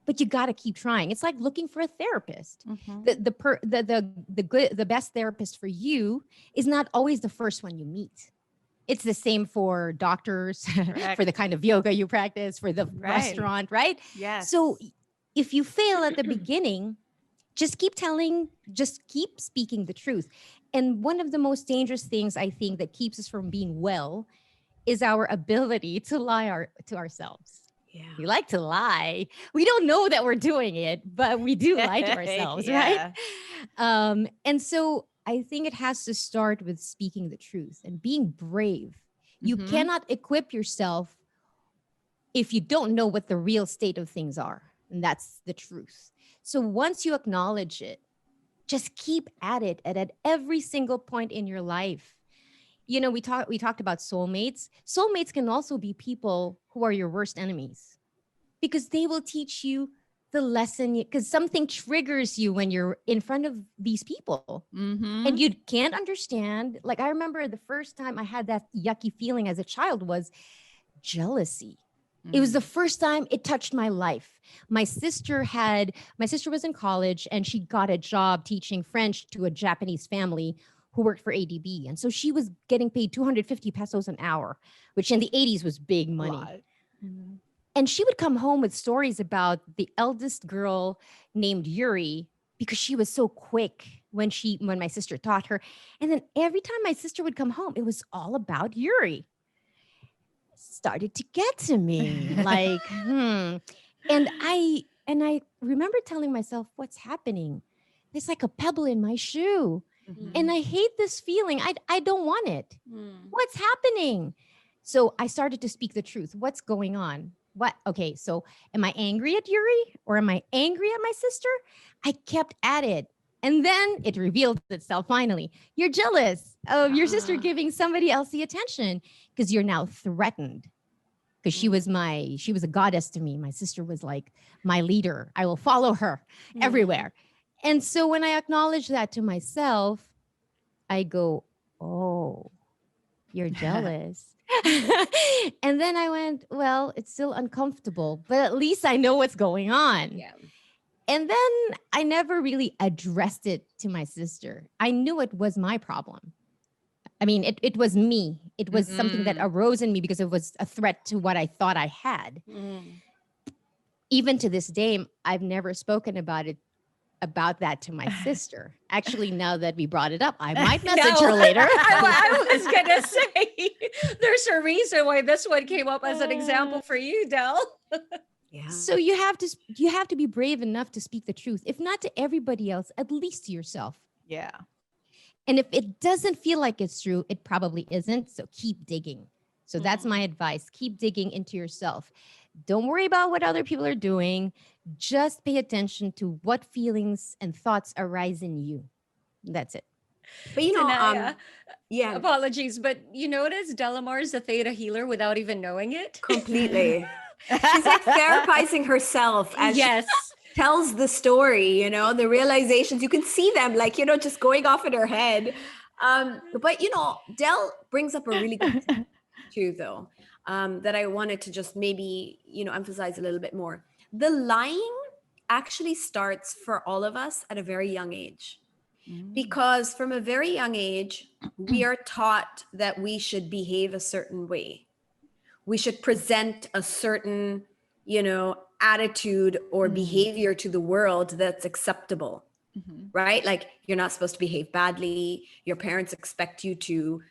but you got to keep trying. It's like looking for a therapist. Mhm. The best therapist for you is not always the first one you meet. It's the same for doctors, for the kind of yoga you practice, for the Right. restaurant, right? Yes. So if you fail at the beginning, just keep speaking the truth. And one of the most dangerous things I think that keeps us from being well is our ability to lie to ourselves. Yeah. We like to lie. We don't know that we're doing it, but we do lie to ourselves, right? And so I think it has to start with speaking the truth and being brave. You Mhm. cannot equip yourself if you don't know what the real state of things are. And that's the truth. So once you acknowledge it, just keep at it and at every single point in your life. You know, we talked about soulmates. Soulmates can also be people who are your worst enemies because they will teach you the lesson, because something triggers you when you're in front of these people. Mhm. And you can't understand. Like, I remember the first time I had that yucky feeling as a child was jealousy. It was the first time it touched my life. My sister was in college and she got a job teaching French to a Japanese family who worked for ADB. And so she was getting paid 250 pesos an hour, which in the 80s was big money. Mhm. And she would come home with stories about the eldest girl named Yuri because she was so quick when my sister taught her. And then every time my sister would come home, it was all about Yuri. Started to get to me like and I remember telling myself, what's happening? There's like a pebble in my shoe Mhm. and I hate this feeling. I don't want it. What's happening? So I started to speak the truth. What's going on? Okay, so am I angry at Yuri or am I angry at my sister? I kept at it. And then it revealed itself finally. You're jealous of your sister giving somebody else the attention because you're now threatened. Because she was a goddess to me. My sister was like my leader. I will follow her everywhere. And so when I acknowledge that to myself, I go, oh, you're jealous. And then I went, well, it's still uncomfortable, but at least I know what's going on. Yeah. And then I never really addressed it to my sister. I knew it was my problem. I mean, it was me. It was something that arose in me because it was a threat to what I thought I had. Even to this day, I've never spoken about that to my sister. Actually, now that we brought it up, I might message her later. I was gonna say there's a reason why this one came up as an example for you, Del. Yeah. So you have to be brave enough to speak the truth. If not to everybody else, at least to yourself. Yeah. And if it doesn't feel like it's true, it probably isn't. So keep digging. So that's my advice. Keep digging into yourself. Don't worry about what other people are doing. Just pay attention to what feelings and thoughts arise in you. That's it. But you know, Tanaya, yeah, apologies, but you notice Delamar's a theta healer without even knowing it. completely. She's like therapizing herself as Yes. she tells the story, you know, the realizations. You can see them like, you know, just going off in her head. But, you know, Del brings up a really good point too, though, that I wanted to just maybe, you know, emphasize a little bit more. The lying actually starts for all of us at a very young age. Because from a very young age, we are taught that we should behave a certain way. We should present a certain, you know, attitude or behavior to the world that's acceptable, right? Like you're not supposed to behave badly. Your parents expect you to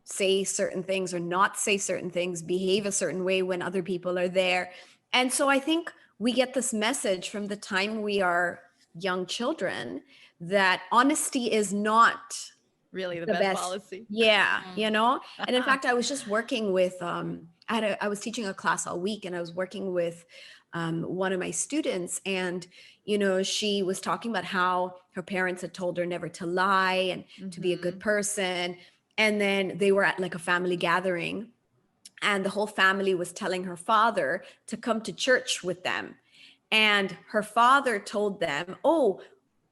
say certain things or not say certain things, behave a certain way when other people are there. And so I think we get this message from the time we are young children that honesty is not Really the the best best policy. Yeah, you know. And in fact, I was just working with I was teaching a class all week, and I was working with one of my students, and you know, she was talking about how her parents had told her never to lie and to be a good person. And then they were at like a family gathering, and the whole family was telling her father to come to church with them. And her father told them, oh,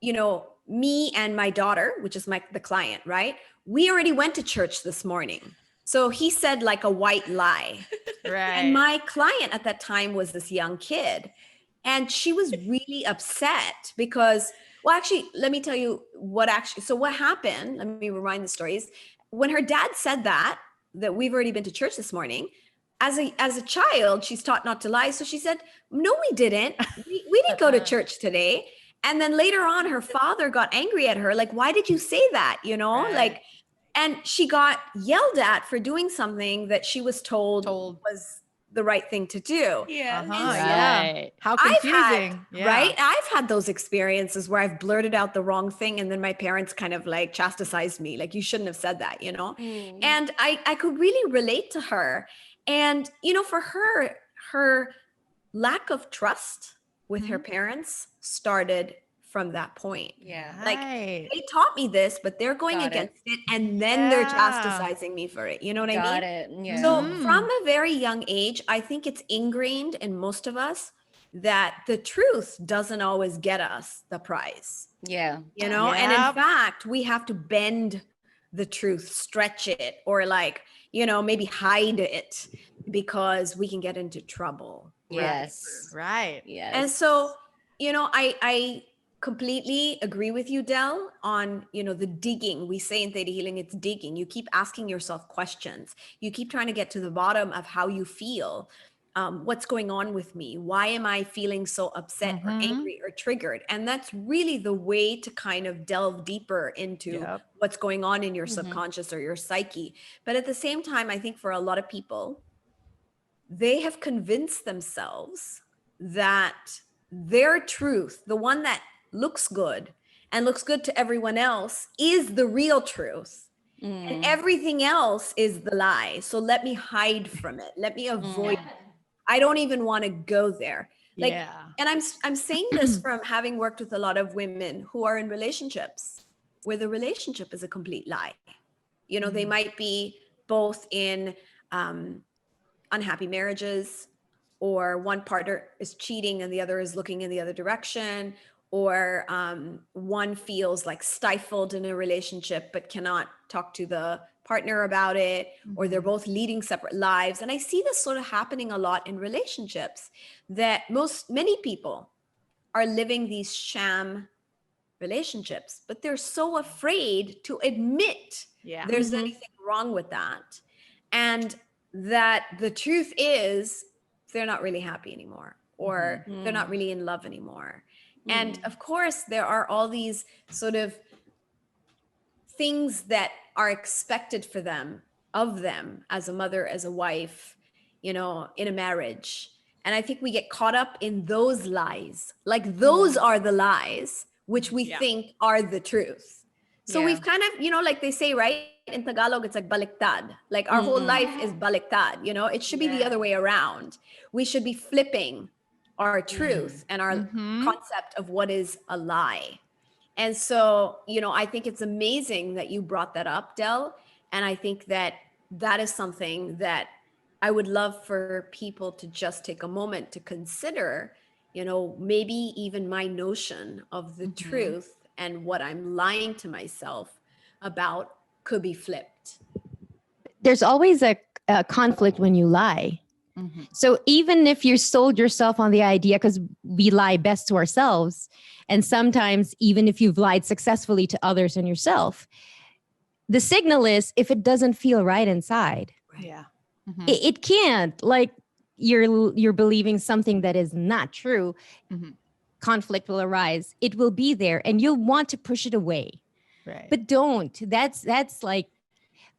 you know, me and my daughter, which is the client, right? We already went to church this morning. So he said like a white lie. Right. And my client at that time was this young kid. And she was really upset because, well, actually, let me tell you so what happened, let me rewind the stories. When her dad said that we've already been to church this morning, as a child, she's taught not to lie. So she said, no, we didn't. We didn't go to church today. And then later on, her father got angry at her. Like, why did you say that? You know, Right. like, and she got yelled at for doing something that she was told was the right thing to do. Yeah. Yeah. How I've confusing. had, right? I've had those experiences where I've blurted out the wrong thing, and then my parents kind of like chastised me, like, you shouldn't have said that, you know? And I could really relate to her. And, you know, for her lack of trust with her parents started from that point. Yeah. Like, they taught me this, but they're going against it, and then they're chastising me for it. You know what I mean? Got it. Yeah. So from a very young age, I think it's ingrained in most of us that the truth doesn't always get us the prize. Yeah. You know, and in fact, we have to bend the truth, stretch it, or like, you know, maybe hide it because we can get into trouble. Yes. Right. Yes. And so, you know, I completely agree with you, Del, on, you know, the digging. We say in theta healing, it's digging. You keep asking yourself questions. You keep trying to get to the bottom of how you feel. What's going on with me? Why am I feeling so upset or angry or triggered? And that's really the way to kind of delve deeper into what's going on in your subconscious or your psyche. But at the same time, I think for a lot of people, they have convinced themselves that their truth, the one that looks good and looks good to everyone else, is the real truth. And everything else is the lie. So let me hide from it. Let me avoid it. I don't even want to go there. Like, and I'm saying this from having worked with a lot of women who are in relationships where the relationship is a complete lie. You know, they might be both in unhappy marriages, or one partner is cheating and the other is looking in the other direction, or one feels like stifled in a relationship but cannot talk to the partner about it, or they're both leading separate lives. And I see this sort of happening a lot in relationships, that many people are living these sham relationships, but they're so afraid to admit there's anything wrong with that. And that the truth is they're not really happy anymore, or they're not really in love anymore. And of course, there are all these sort of things that are expected of them as a mother, as a wife, you know, in a marriage. And I think we get caught up in those lies. Like, those are the lies which we think are the truth. So we've kind of, you know, like they say, right? In Tagalog, it's like baliktad. Like, our whole life is baliktad, you know? It should be the other way around. We should be flipping our truth and our concept of what is a lie. And so, you know, I think it's amazing that you brought that up, Del. And I think that that is something that I would love for people to just take a moment to consider, you know, maybe even my notion of the truth and what I'm lying to myself about could be flipped. There's always a conflict when you lie. So even if you sold yourself on the idea, because we lie best to ourselves, and sometimes even if you've lied successfully to others and yourself, the signal is if it doesn't feel right inside, it can't. Like, you're believing something that is not true. Conflict will arise. It will be there, and you'll want to push it away. Right. But don't. That's like,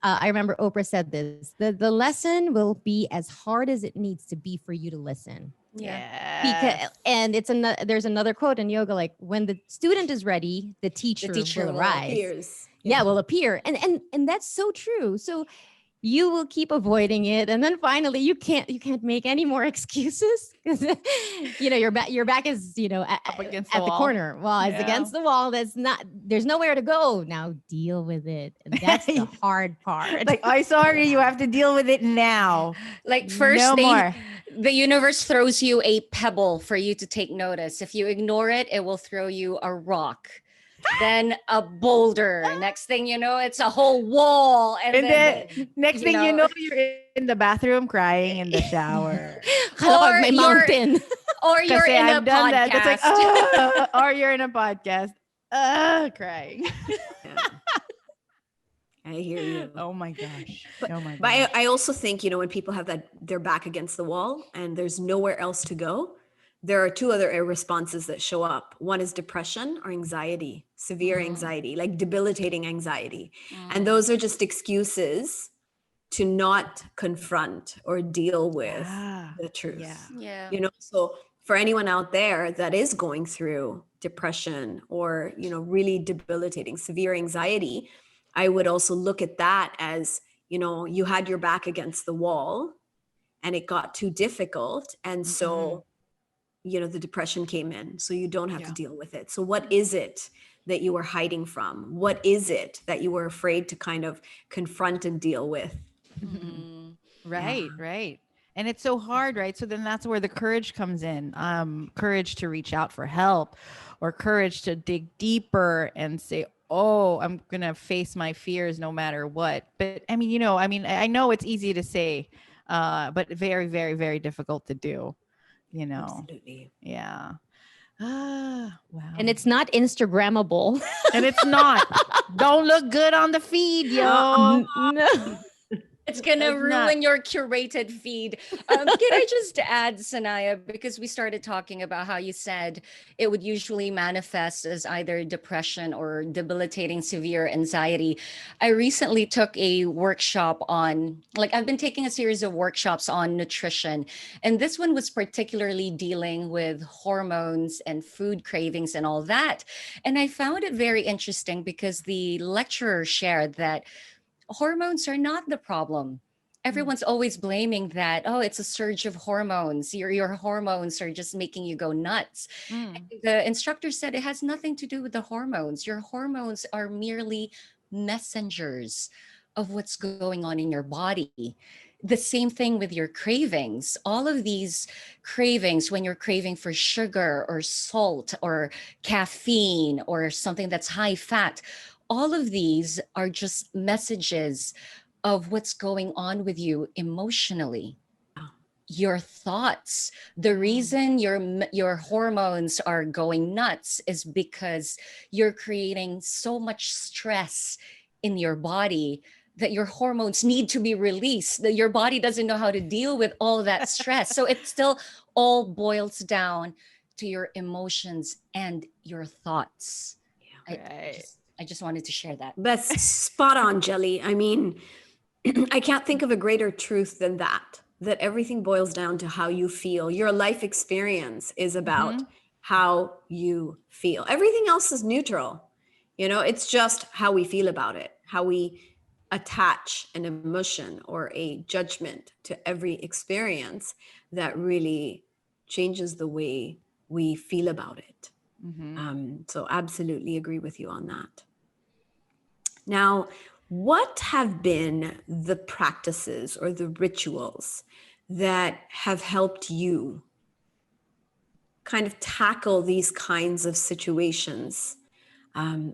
I remember Oprah said this, the lesson will be as hard as it needs to be for you to listen. Because Yes. and there's another quote in yoga, like, when the student is ready, the teacher, teacher will will arise. Appears. Yeah, will appear. And that's so true. So you will keep avoiding it, and then finally you can't make any more excuses, because your back is Up against the at the wall. corner. Well, it's Yeah. against the wall. There's nowhere to go. Now deal with it. And that's the hard part. Like, I'm sorry, you have to deal with it now. Like first No more. the universe throws you a pebble for you to take notice. If you ignore it, it will throw you a rock. Then a boulder. Next thing you know, it's a whole wall. And And then then next thing you know, you're in the bathroom crying in the shower. Kala ko Or may you're- mountain. or you're Kasi in a I've done that. podcast. It's like, or you're in a podcast, crying. Yeah. I hear you. Oh my gosh. But- Oh my But gosh. I also think, when people have their back against the wall and there's nowhere else to go, there are two other responses that show up. One is depression or anxiety, severe anxiety, like debilitating anxiety. And those are just excuses to not confront or deal with Ah, the truth. yeah. Yeah. So for anyone out there that is going through depression or, really debilitating severe anxiety, I would also look at that as, you had your back against the wall and it got too difficult. And so, the depression came in, so you don't have to deal with it. So what is it that you were hiding from? What is it that you were afraid to kind of confront and deal with? Right, right. And it's so hard, right? So then that's where the courage comes in. Courage to reach out for help, or courage to dig deeper and say, oh, I'm going to face my fears no matter what. But I mean, I know it's easy to say, but very, very, very difficult to do, Absolutely. Yeah. Ah, wow. And it's not Instagrammable. And it's not. Don't look good on the feed, yo. No. It's gonna It's not. ruin your curated feed. Can I just add, Sanaya, because we started talking about how you said it would usually manifest as either depression or debilitating severe anxiety. I recently took a workshop on, I've been taking a series of workshops on nutrition, and this one was particularly dealing with hormones and food cravings and all that. And I found it very interesting because the lecturer shared that hormones are not the problem. Everyone's always blaming that, oh, it's a surge of hormones. Your hormones are just making you go nuts. The instructor said it has nothing to do with the hormones. Your hormones are merely messengers of what's going on in your body. The same thing with your cravings. All of these cravings, when you're craving for sugar or salt or caffeine or something that's high fat, all of these are just messages of what's going on with you emotionally. Your thoughts. The reason your hormones are going nuts is because you're creating so much stress in your body that your hormones need to be released, that your body doesn't know how to deal with all that stress. So it still all boils down to your emotions and your thoughts. I just wanted to share that. That's spot on, Jelly. I mean, I can't think of a greater truth than that everything boils down to how you feel. Your life experience is about how you feel. Everything else is neutral. It's just how we feel about it, how we attach an emotion or a judgment to every experience that really changes the way we feel about it. So absolutely agree with you on that. Now, what have been the practices or the rituals that have helped you kind of tackle these kinds of situations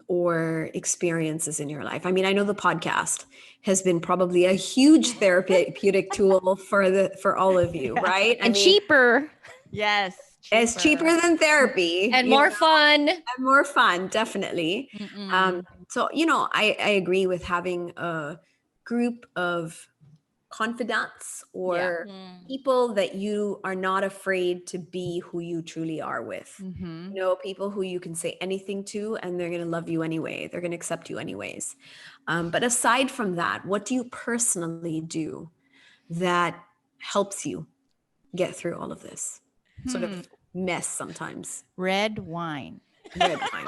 or experiences in your life? I mean, I know the podcast has been probably a huge therapeutic tool for all of you, right? And cheaper. Yes. It's cheaper than therapy. And more fun. And more fun, definitely. So, I agree with having a group of confidants or people that you are not afraid to be who you truly are with. People who you can say anything to and they're going to love you anyway. They're going to accept you anyways. But aside from that, what do you personally do that helps you get through all of this? sort of mess sometimes? Red wine. Red wine.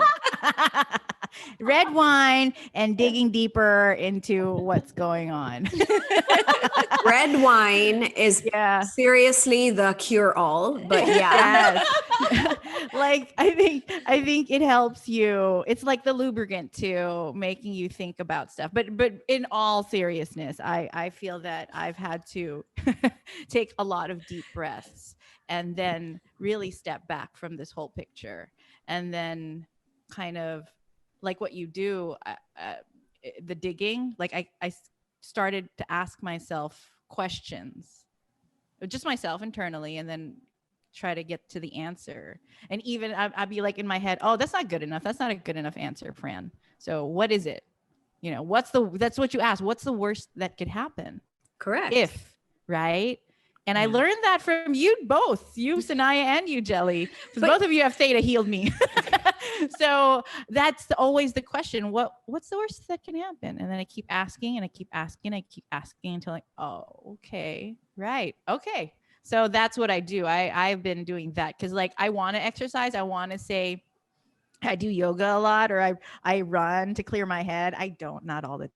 Red wine and digging deeper into what's going on. Red wine is Yeah. seriously the cure-all, but yeah. Yes. Like I think it helps you. It's like the lubricant to making you think about stuff. But in all seriousness, I feel that I've had to take a lot of deep breaths and then really step back from this whole picture, and then kind of like what you do, the digging. Like I started to ask myself questions, just myself internally, and then try to get to the answer. And even I'd be like in my head, oh, that's not good enough. That's not a good enough answer, Fran. So what is it? You know, that's what you asked. What's the worst that could happen? Correct. If, right? And I learned that from you both, you, Sanaya, and you, Jelly, because both of you have theta healed me. So that's always the question. What's the worst that can happen? And then I keep asking and I keep asking, until like, oh, okay, right. Okay. So that's what I do. I've been doing that because like I want to exercise. I want to say I do yoga a lot, or I run to clear my head. I don't, not all the time.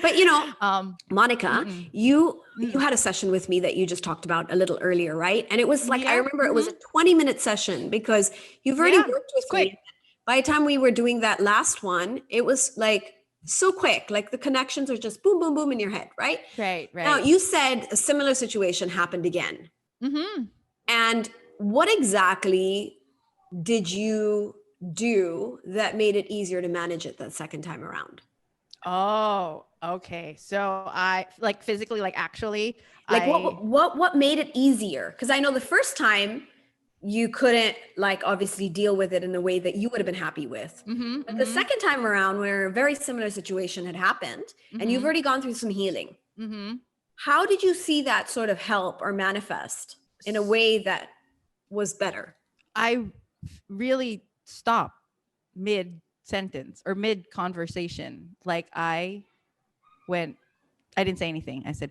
But you know, Monica, you had a session with me that you just talked about a little earlier, right? And it was like, I remember it was a 20-minute session because you've already worked with me. By the time we were doing that last one, it was like so quick, like the connections are just boom, boom, boom in your head, right? Right. Now you said a similar situation happened again. And what exactly did you do that made it easier to manage it that second time around? Oh, okay. So I like physically, like actually, like what made it easier? Because I know the first time you couldn't like obviously deal with it in a way that you would have been happy with. But the second time around, where a very similar situation had happened, and you've already gone through some healing, how did you see that sort of help or manifest in a way that was better? I really stopped mid sentence or mid conversation. Like I didn't say anything. I said,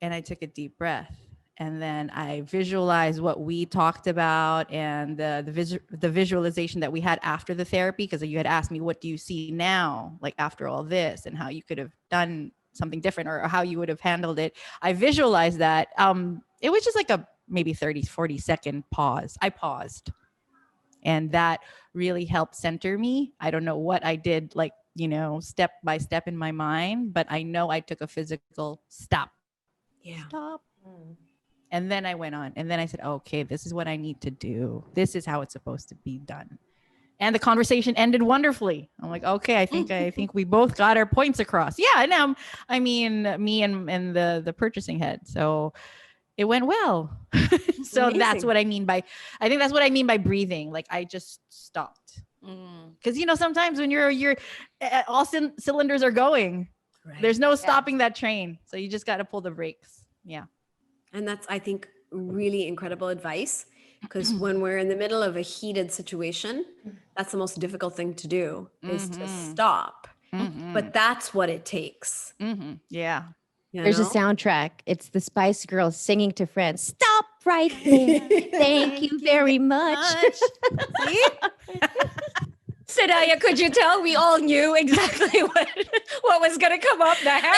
and I took a deep breath. And then I visualized what we talked about and the visualization that we had after the therapy. Because you had asked me, what do you see now, like after all this, and how you could have done something different or how you would have handled it. I visualized that. It was just like a maybe 30-40 second pause. I paused. And that really helped center me. I don't know what I did, like, you know, step by step in my mind, but I know I took a physical stop. Stop. And then I went on. And then I said, okay, this is what I need to do. This is how it's supposed to be done. And the conversation ended wonderfully. I'm like, okay, I think we both got our points across. Yeah. And I mean, me and the purchasing head. So it went well. So Amazing. that's what I mean by breathing. Like I just stopped. Because you know, sometimes when you're all cylinders are going, there's no stopping that train. So you just got to pull the brakes. Yeah. And that's, I think, really incredible advice, because when we're in the middle of a heated situation, that's the most difficult thing to do is to stop. But that's what it takes. Yeah. There's a soundtrack. It's the Spice Girls singing to friends. Stop right there. Thank you very much. See? Sanaya, could you tell we all knew exactly what was going to come up? The hand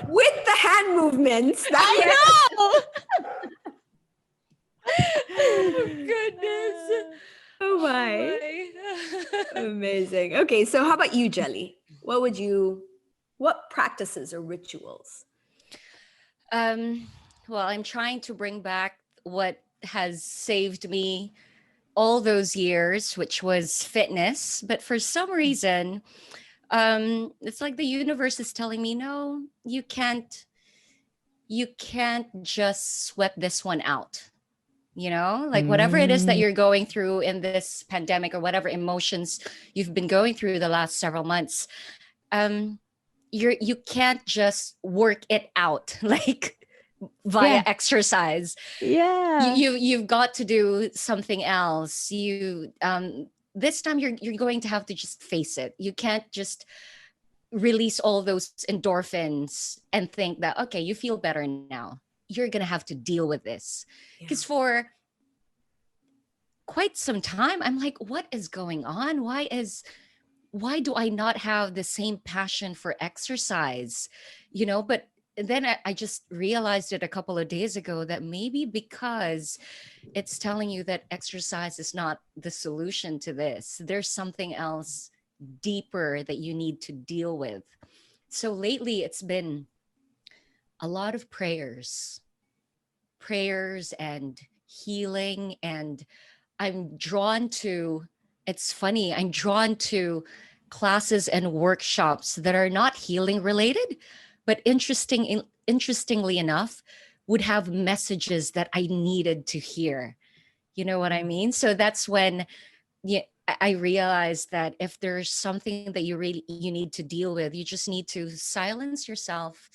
with the hand movements. I know. Oh, goodness. Oh my. Amazing. Okay, so how about you, Jelly? What practices or rituals? Well, I'm trying to bring back what has saved me all those years, which was fitness. But for some reason, it's like the universe is telling me, no, you can't just sweep this one out. You know, like whatever it is that you're going through in this pandemic, or whatever emotions you've been going through the last several months, you can't just work it out like via exercise. You've got to do something else. This time you're going to have to just face it. You can't just release all those endorphins and think that, okay, you feel better now. you're going to have to deal with this. Yeah. Because for quite some time, I'm like, what is going on? Why do I not have the same passion for exercise? But then I just realized it a couple of days ago that maybe because it's telling you that exercise is not the solution to this, there's something else deeper that you need to deal with. So lately it's been a lot of prayers and healing. And it's funny, I'm drawn to classes and workshops that are not healing related, but interestingly enough, would have messages that I needed to hear. You know what I mean? So that's when, yeah, I realized that if there's something that you need to deal with, you just need to silence yourself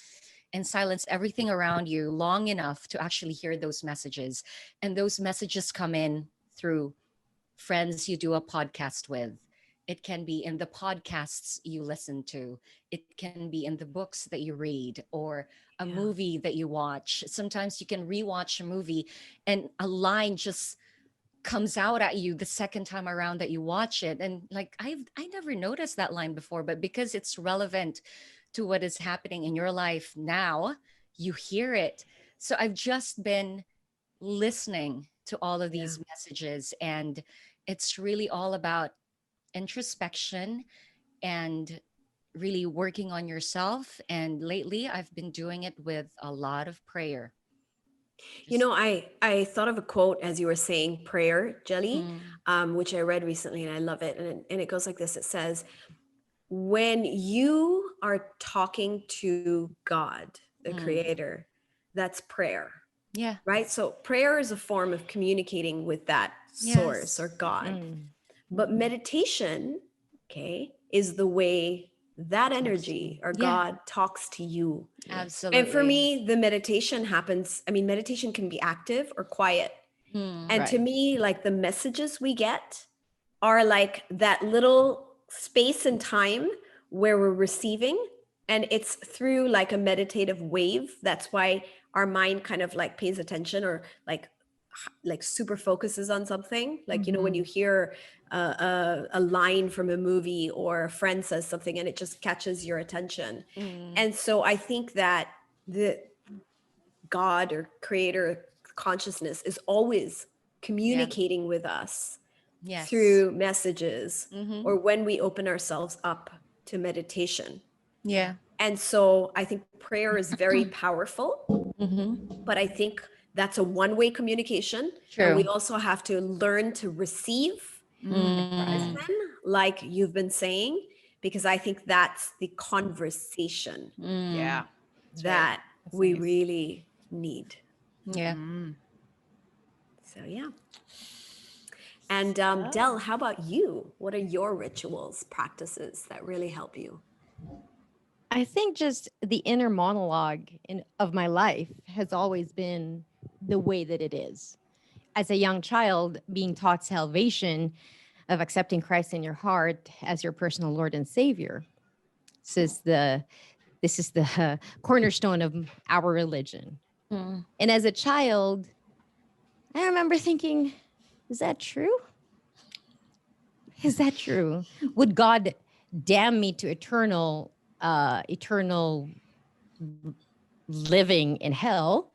and silence everything around you long enough to actually hear those messages. And those messages come in through friends you do a podcast with. It can be in the podcasts you listen to. It can be in the books that you read or a movie that you watch. Sometimes you can rewatch a movie and a line just comes out at you the second time around that you watch it. And like, I never noticed that line before, but because it's relevant to what is happening in your life now, you hear it. So I've just been listening to all of these messages, and it's really all about introspection and really working on yourself. And lately I've been doing it with a lot of prayer. I thought of a quote as you were saying prayer, Jelly, Mm. which I read recently and I love it. And it goes like this. It says, when you are talking to God, the creator, that's prayer, Yeah. right? So prayer is a form of communicating with that source or Yes. God. But meditation, okay, is the way that energy or Yeah. God talks to you. Absolutely. And for me, the meditation happens, meditation can be active or quiet. And to me, like the messages we get are like that little space and time where we're receiving, and it's through like a meditative wave. That's why our mind kind of like pays attention or like super focuses on something. Like, when you hear a line from a movie or a friend says something and it just catches your attention. And so I think that the God or creator consciousness is always communicating with us Yes. through messages Mm-hmm. or when we open ourselves up to meditation. Yeah. And so I think prayer is very powerful, Mm-hmm. but I think that's a one-way communication. True. And we also have to learn to receive, listen, like you've been saying, because I think that's the conversation Yeah. That's that That's we nice. really need. Yeah. So yeah. And Del, how about you? What are your rituals, practices that really help you? I think just the inner monologue of my life has always been the way that it is. As a young child, being taught salvation of accepting Christ in your heart as your personal Lord and Savior. This is the cornerstone of our religion. Mm. And as a child, I remember thinking, is that true? Is that true? Would God damn me to eternal living in hell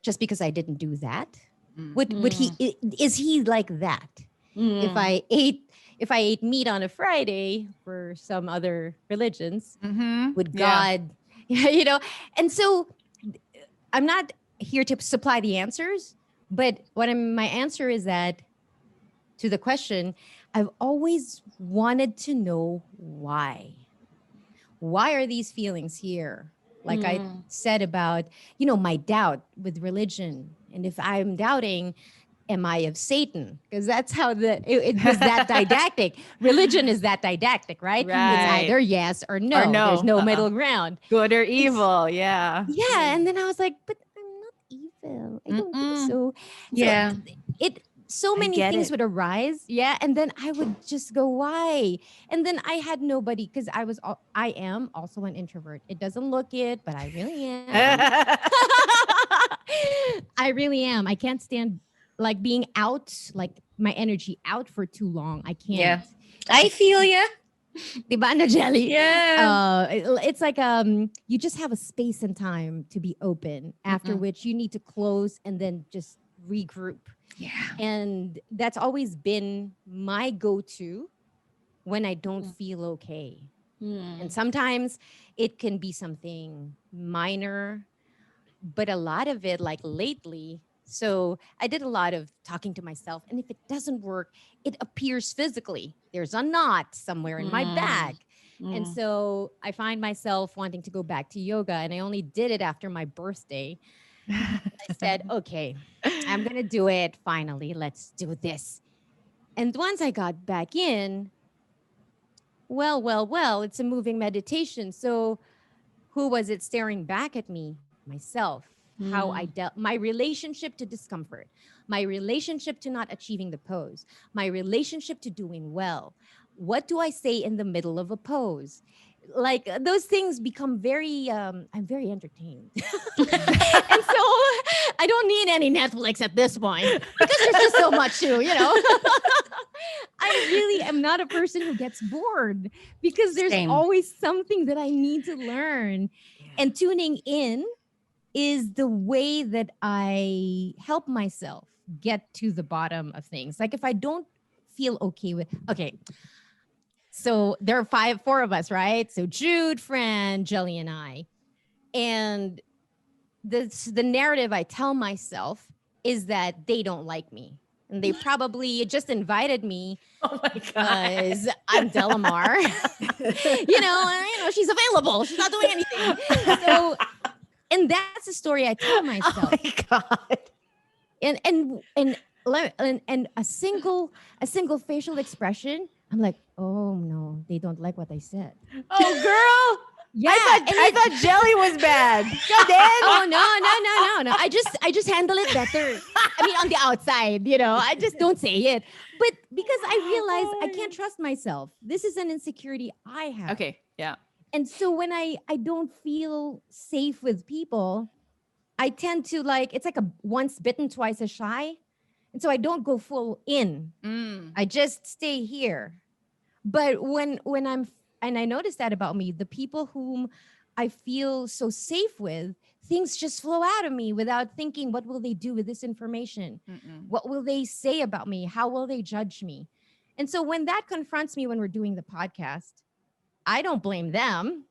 just because I didn't do that? Would he is he like that? If I ate meat on a Friday for some other religions, would God and so I'm not here to supply the answers, but my answer is that to the question, I've always wanted to know why. Why are these feelings here? Like I said about, my doubt with religion. And if I'm doubting, am I of Satan? Because that's how it was that didactic. Religion is that didactic, right? It's Right. either yes or no. Or no. There's no middle ground. Good or evil. Yeah. Yeah. And then I was like, but I'm not evil. I don't think so. Yeah. So many get things it. would arise. Yeah. And then I would just go, why? And then I had nobody because I am also an introvert. It doesn't look it, but I really am. I really am. I can't stand like being out, like my energy out for too long. I can't. Yeah. I feel ya. Diba, Ana Jelly? Yeah. It's like you just have a space and time to be open, after which you need to close and then just regroup. Yeah. And that's always been my go-to when I don't feel okay. And sometimes it can be something minor, but a lot of it, like lately, so I did a lot of talking to myself. And if it doesn't work, it appears physically. There's a knot somewhere in my back. And so I find myself wanting to go back to yoga. And I only did it after my birthday. I said, okay, I'm going to do it. Finally, let's do this. And once I got back in, well, it's a moving meditation. So who was it staring back at me? Myself. How I dealt, my relationship to discomfort, my relationship to not achieving the pose, my relationship to doing well. What do I say in the middle of a pose? Like those things become very, I'm very entertained. And so I don't need any Netflix at this point because there's just so much to, I really am not a person who gets bored because there's Same. always something that I need to learn. And tuning in is the way that I help myself get to the bottom of things. Like if I don't feel okay. So there are four of us, right? So Jude, Fran, Jelly, and I. And the narrative I tell myself is that they don't like me. And they probably just invited me because I'm Delamar. She's available. She's not doing anything. So, and that's the story I tell myself. Oh my God. And a single facial expression, I'm like, oh no, they don't like what I said. Oh, girl. Yeah, I thought Jelly was bad. God damn. Oh no. I just handle it better. I mean, on the outside, I just don't say it. But because I realize I can't trust myself. This is an insecurity I have. Okay. Yeah. And so when I don't feel safe with people, I tend to it's like a once bitten, twice as shy. And so I don't go full in. I just stay here. But when and I noticed that about me, the people whom I feel so safe with, things just flow out of me without thinking, what will they do with this information? What will they say about me? How will they judge me? And so when that confronts me when we're doing the podcast, I don't blame them.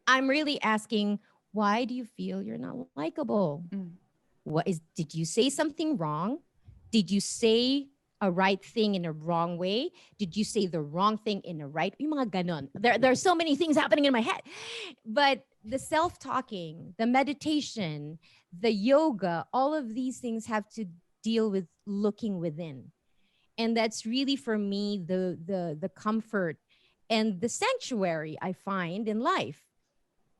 I'm really asking, why do you feel you're not likable? Did you say something wrong? Did you say a right thing in a wrong way? Did you say the wrong thing in a right? Yung mga ganon. There are so many things happening in my head. But the self-talking, the meditation, the yoga, all of these things have to deal with looking within. And that's really for me the comfort and the sanctuary I find in life.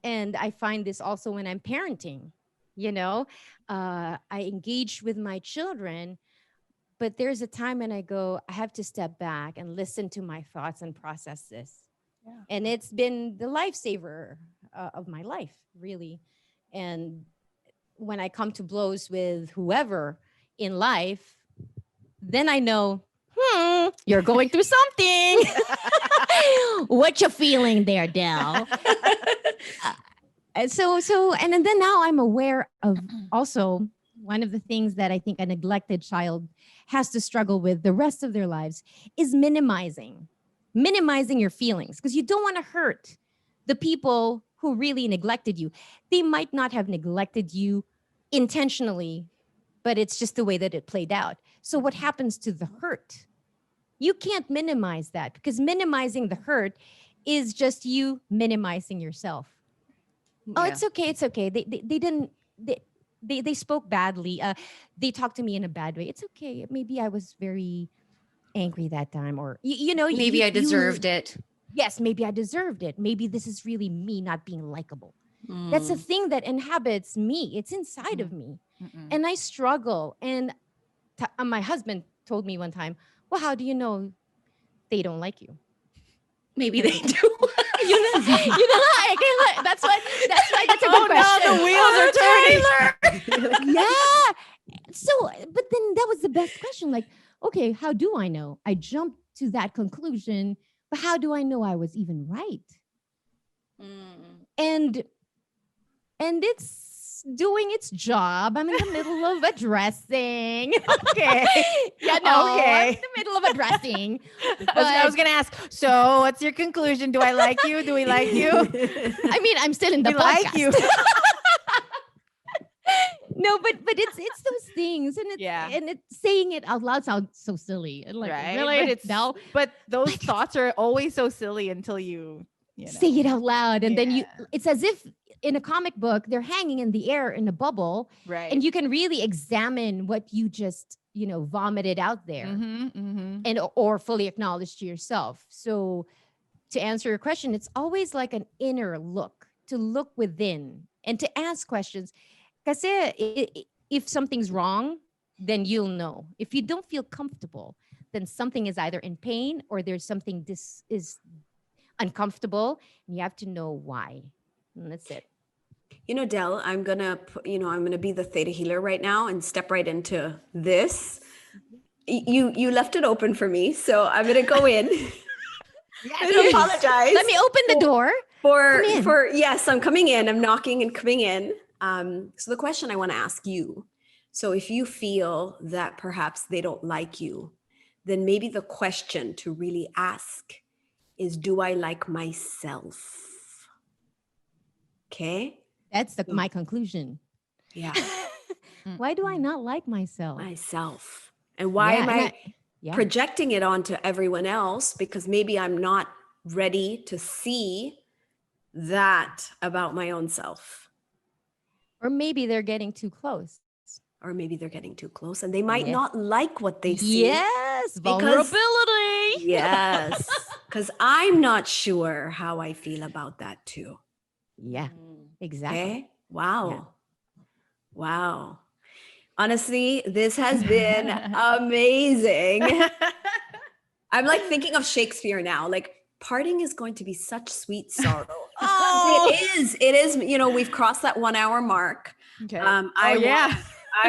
And I find this also when I'm parenting. I engage with my children, but there's a time when I go, I have to step back and listen to my thoughts and process this. Yeah. And it's been the lifesaver of my life, really. And when I come to blows with whoever in life, then I know, you're going through something. What you feeling there, Del? And then now I'm aware of also one of the things that I think a neglected child has to struggle with the rest of their lives is minimizing your feelings, because you don't want to hurt the people who really neglected you. They might not have neglected you intentionally, but it's just the way that it played out. So what happens to the hurt? You can't minimize that, because minimizing the hurt is just you minimizing yourself. Yeah. Oh, it's okay. They spoke badly. They talked to me in a bad way. It's okay. Maybe I was very angry that time, or maybe I deserved it. Yes, maybe I deserved it. Maybe this is really me not being likable. That's a thing that inhabits me. It's inside of me. And I struggle. And my husband told me one time, well, how do you know they don't like you? Maybe they do. That's why that's a good question. Now the wheels are turning. Yeah. So, but then that was the best question. Like, okay, how do I know? I jumped to that conclusion, but how do I know I was even right? Mm. And it's doing its job. I'm in the middle of addressing. Okay. Yeah, no, I'm in Okay. the middle of addressing. I was gonna ask. So, what's your conclusion? Do I like you? Do we like you? I mean, I'm still in the We podcast. like you. No, but it's those things, and Yeah. it's saying it out loud sounds so silly. And like, Right. really? But it's No, but those But- thoughts are always so silly until you know. say it out loud, and then Yeah. it's as if in a comic book they're hanging in the air in a bubble, Right. and you can really examine what you just vomited out there, and or fully acknowledge to yourself. So to answer your question, it's always like an inner look, to look within and to ask questions. Kasi if something's wrong, then you'll know. If you don't feel comfortable, then something is either in pain or there's something this is uncomfortable, and you have to know why. And that's it. Del, I'm gonna be the theta healer right now and step right into this. You left it open for me, so I'm gonna go in. I'm gonna apologize. Let me open the door. For yes, I'm coming in. I'm knocking and coming in. So the question I want to ask you, so if you feel that perhaps they don't like you, then maybe the question to really ask is, do I like myself? Okay. That's my conclusion. Yeah. Why do I not like myself? Myself. And why am I projecting it onto everyone else? Because maybe I'm not ready to see that about my own self. Or maybe they're getting too close. And they might not like what they see. Yes, vulnerability. Yes, because I'm not sure how I feel about that too. Yeah, exactly. Okay. Wow. Honestly, this has been amazing. I'm like thinking of Shakespeare now. Like, parting is going to be such sweet sorrow. It is. We've crossed that 1 hour mark. Okay. I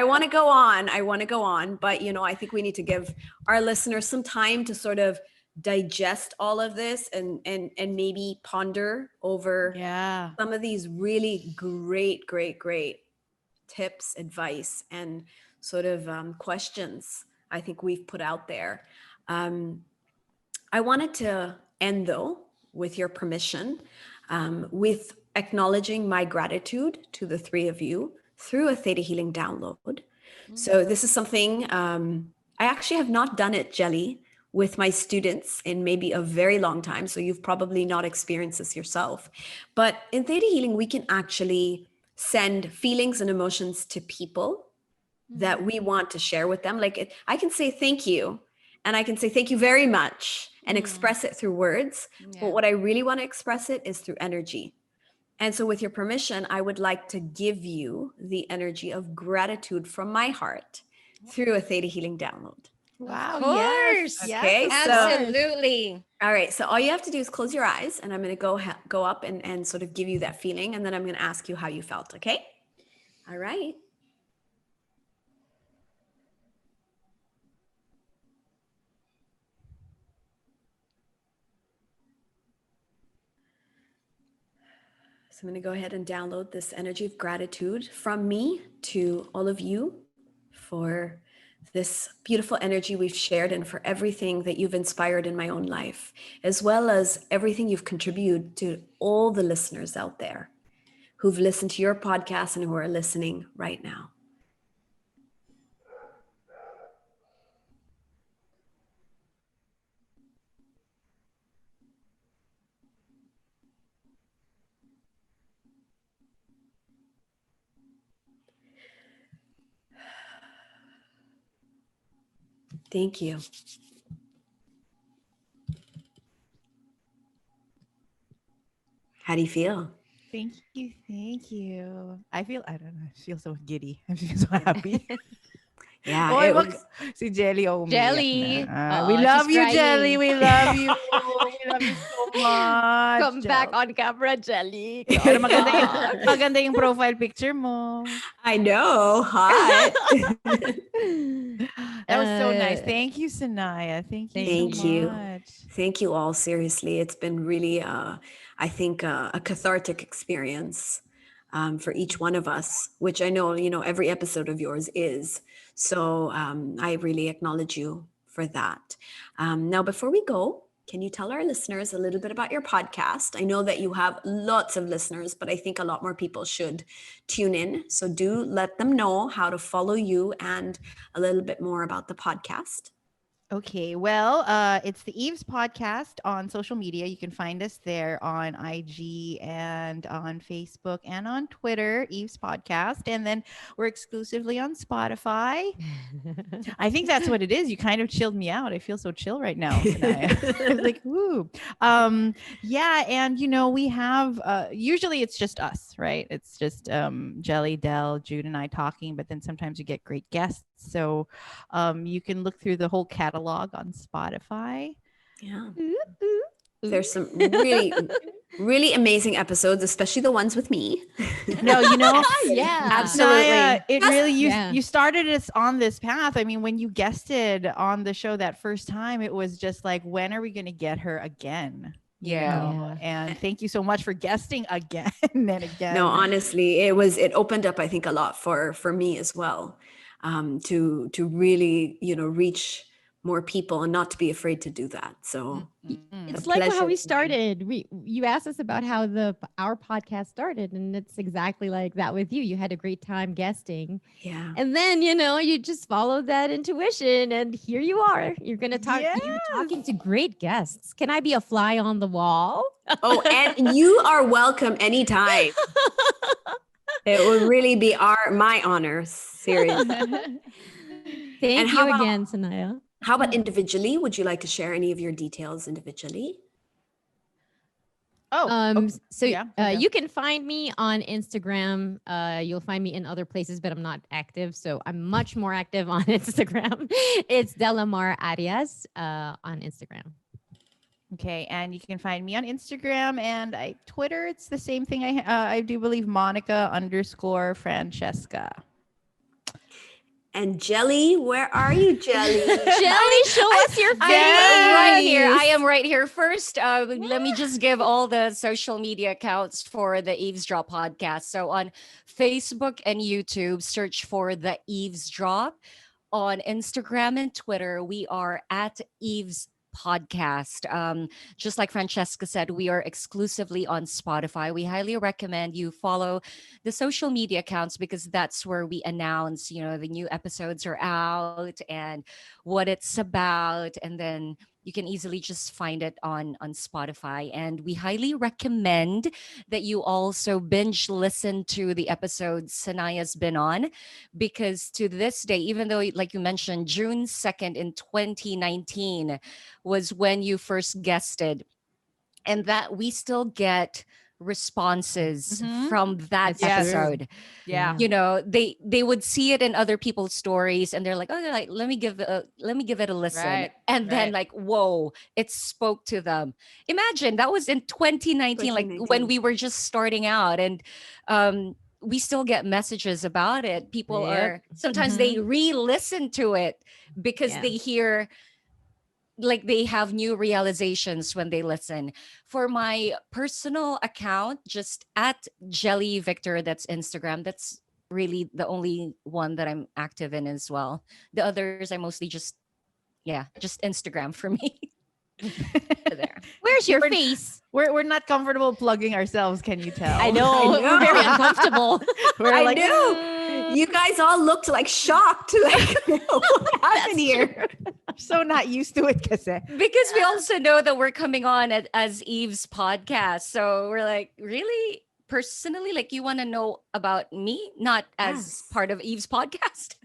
want to go on. But, I think we need to give our listeners some time to sort of digest all of this and maybe ponder over some of these really great tips, advice, and sort of questions I think we've put out there. I wanted to end, though, with your permission, with acknowledging my gratitude to the three of you through a Theta Healing download. So this is something I actually have not done it, Jelly, with my students in maybe a very long time. So you've probably not experienced this yourself. But in Theta Healing, we can actually send feelings and emotions to people that we want to share with them. Like I can say thank you, and I can say thank you very much and express it through words. But what I really want to express it is through energy. And so with your permission, I would like to give you the energy of gratitude from my heart through a Theta Healing download. Wow. Of course. Yes. Okay. Absolutely. All right. So all you have to do is close your eyes, and I'm going to go up and sort of give you that feeling. And then I'm going to ask you how you felt. Okay. All right. So I'm going to go ahead and download this energy of gratitude from me to all of you for this beautiful energy we've shared and for everything that you've inspired in my own life, as well as everything you've contributed to all the listeners out there who've listened to your podcast and who are listening right now. Thank you. How do you feel? Thank you. I don't know. I feel so giddy. I feel so happy. Yeah, Oy, it was. si Jelly umiyak Jelly. na. We Oh, love she's you, Jelly. crying. We love you. We love you so much. Come back on camera, Jelly. Pero Come maganda yung, back. maganda yung profile picture mo. I know, hot. That was so nice. Uh, Thank you, Sanaya. Thank you Thank so you. much. Thank you all. Seriously, it's been really, I think, a cathartic experience for each one of us, which I know, every episode of yours is. So I really acknowledge you for that. Now, before we go, can you tell our listeners a little bit about your podcast? I know that you have lots of listeners, but I think a lot more people should tune in. So do let them know how to follow you and a little bit more about the podcast. Okay, well, it's the Eves podcast on social media. You can find us there on IG and on Facebook and on Twitter, Eves Podcast. And then we're exclusively on Spotify. I think that's what it is. You kind of chilled me out. I feel so chill right now, Sanaya. I was like, woo. Yeah, and we have usually it's just us, right? It's just Jelly, Del, Jude, and I talking, but then sometimes we get great guests. So you can look through the whole catalog on Spotify. Yeah. There's some really, really amazing episodes, especially the ones with me. No, Yeah. Absolutely. Naya, it really Yeah. you started us on this path. I mean, when you guested on the show that first time, it was just like, when are we going to get her again? You Yeah. know? And thank you so much for guesting again and again. No, honestly, it opened up, I think, a lot for me as well, to really, reach more people and not to be afraid to do that. So It's a like how pleasure we to be. started. You asked us about how our podcast started, and it's exactly like that with you. You had a great time guesting, Yeah. and then you just followed that intuition, and here you are. You're gonna talk. You're talking to great guests. Can I be a fly on the wall? Oh, and you are welcome anytime. It would really be my honor. Seriously. Thank And how you about- again, Sanaya. How about individually? Would you like to share any of your details individually? So yeah. you can find me on Instagram. You'll find me in other places, but I'm not active. So I'm much more active on Instagram. It's Delamar Arias on Instagram. Okay, and you can find me on Instagram and Twitter. It's the same thing. I do believe Monica_Francesca. And Jelly, where are you, Jelly? Jelly, show us your face. I am right here. First, let me just give all the social media accounts for the Eavesdrop podcast. So on Facebook and YouTube, search for the Eavesdrop. On Instagram and Twitter, we are at Eves Podcast. Just like Francesca said, we are exclusively on Spotify. We highly recommend you follow the social media accounts because that's where we announce, the new episodes are out and what it's about. And then you can easily just find it on Spotify. And we highly recommend that you also binge listen to the episodes Sanaya's been on, because to this day, even though, like you mentioned, June 2nd in 2019 was when you first guested, and that we still get responses from that That's true. episode. Yeah. They would see it in other people's stories and they're like, oh, like, let me give it a listen. Right, And then right. like, whoa, it spoke to them. Imagine that was in 2019, like 2019. when we were just starting out, and we still get messages about it. People Yep. are sometimes they re-listen to it because Yeah. they hear, like, they have new realizations when they listen. For my personal account, just at Jelly Victor, that's Instagram. That's really the only one that I'm active in as well. The others, I mostly just Instagram for me. There. Where's your We're- face? We're not comfortable plugging ourselves, can you tell? I know. We're very uncomfortable. We're I like, know. You guys all looked like shocked. Like, what happened here? so not used to it kasi. Because we also know that we're coming on as Eve's podcast. So we're like, really? Personally, like, you want to know about me, not as Yes. part of Eve's podcast?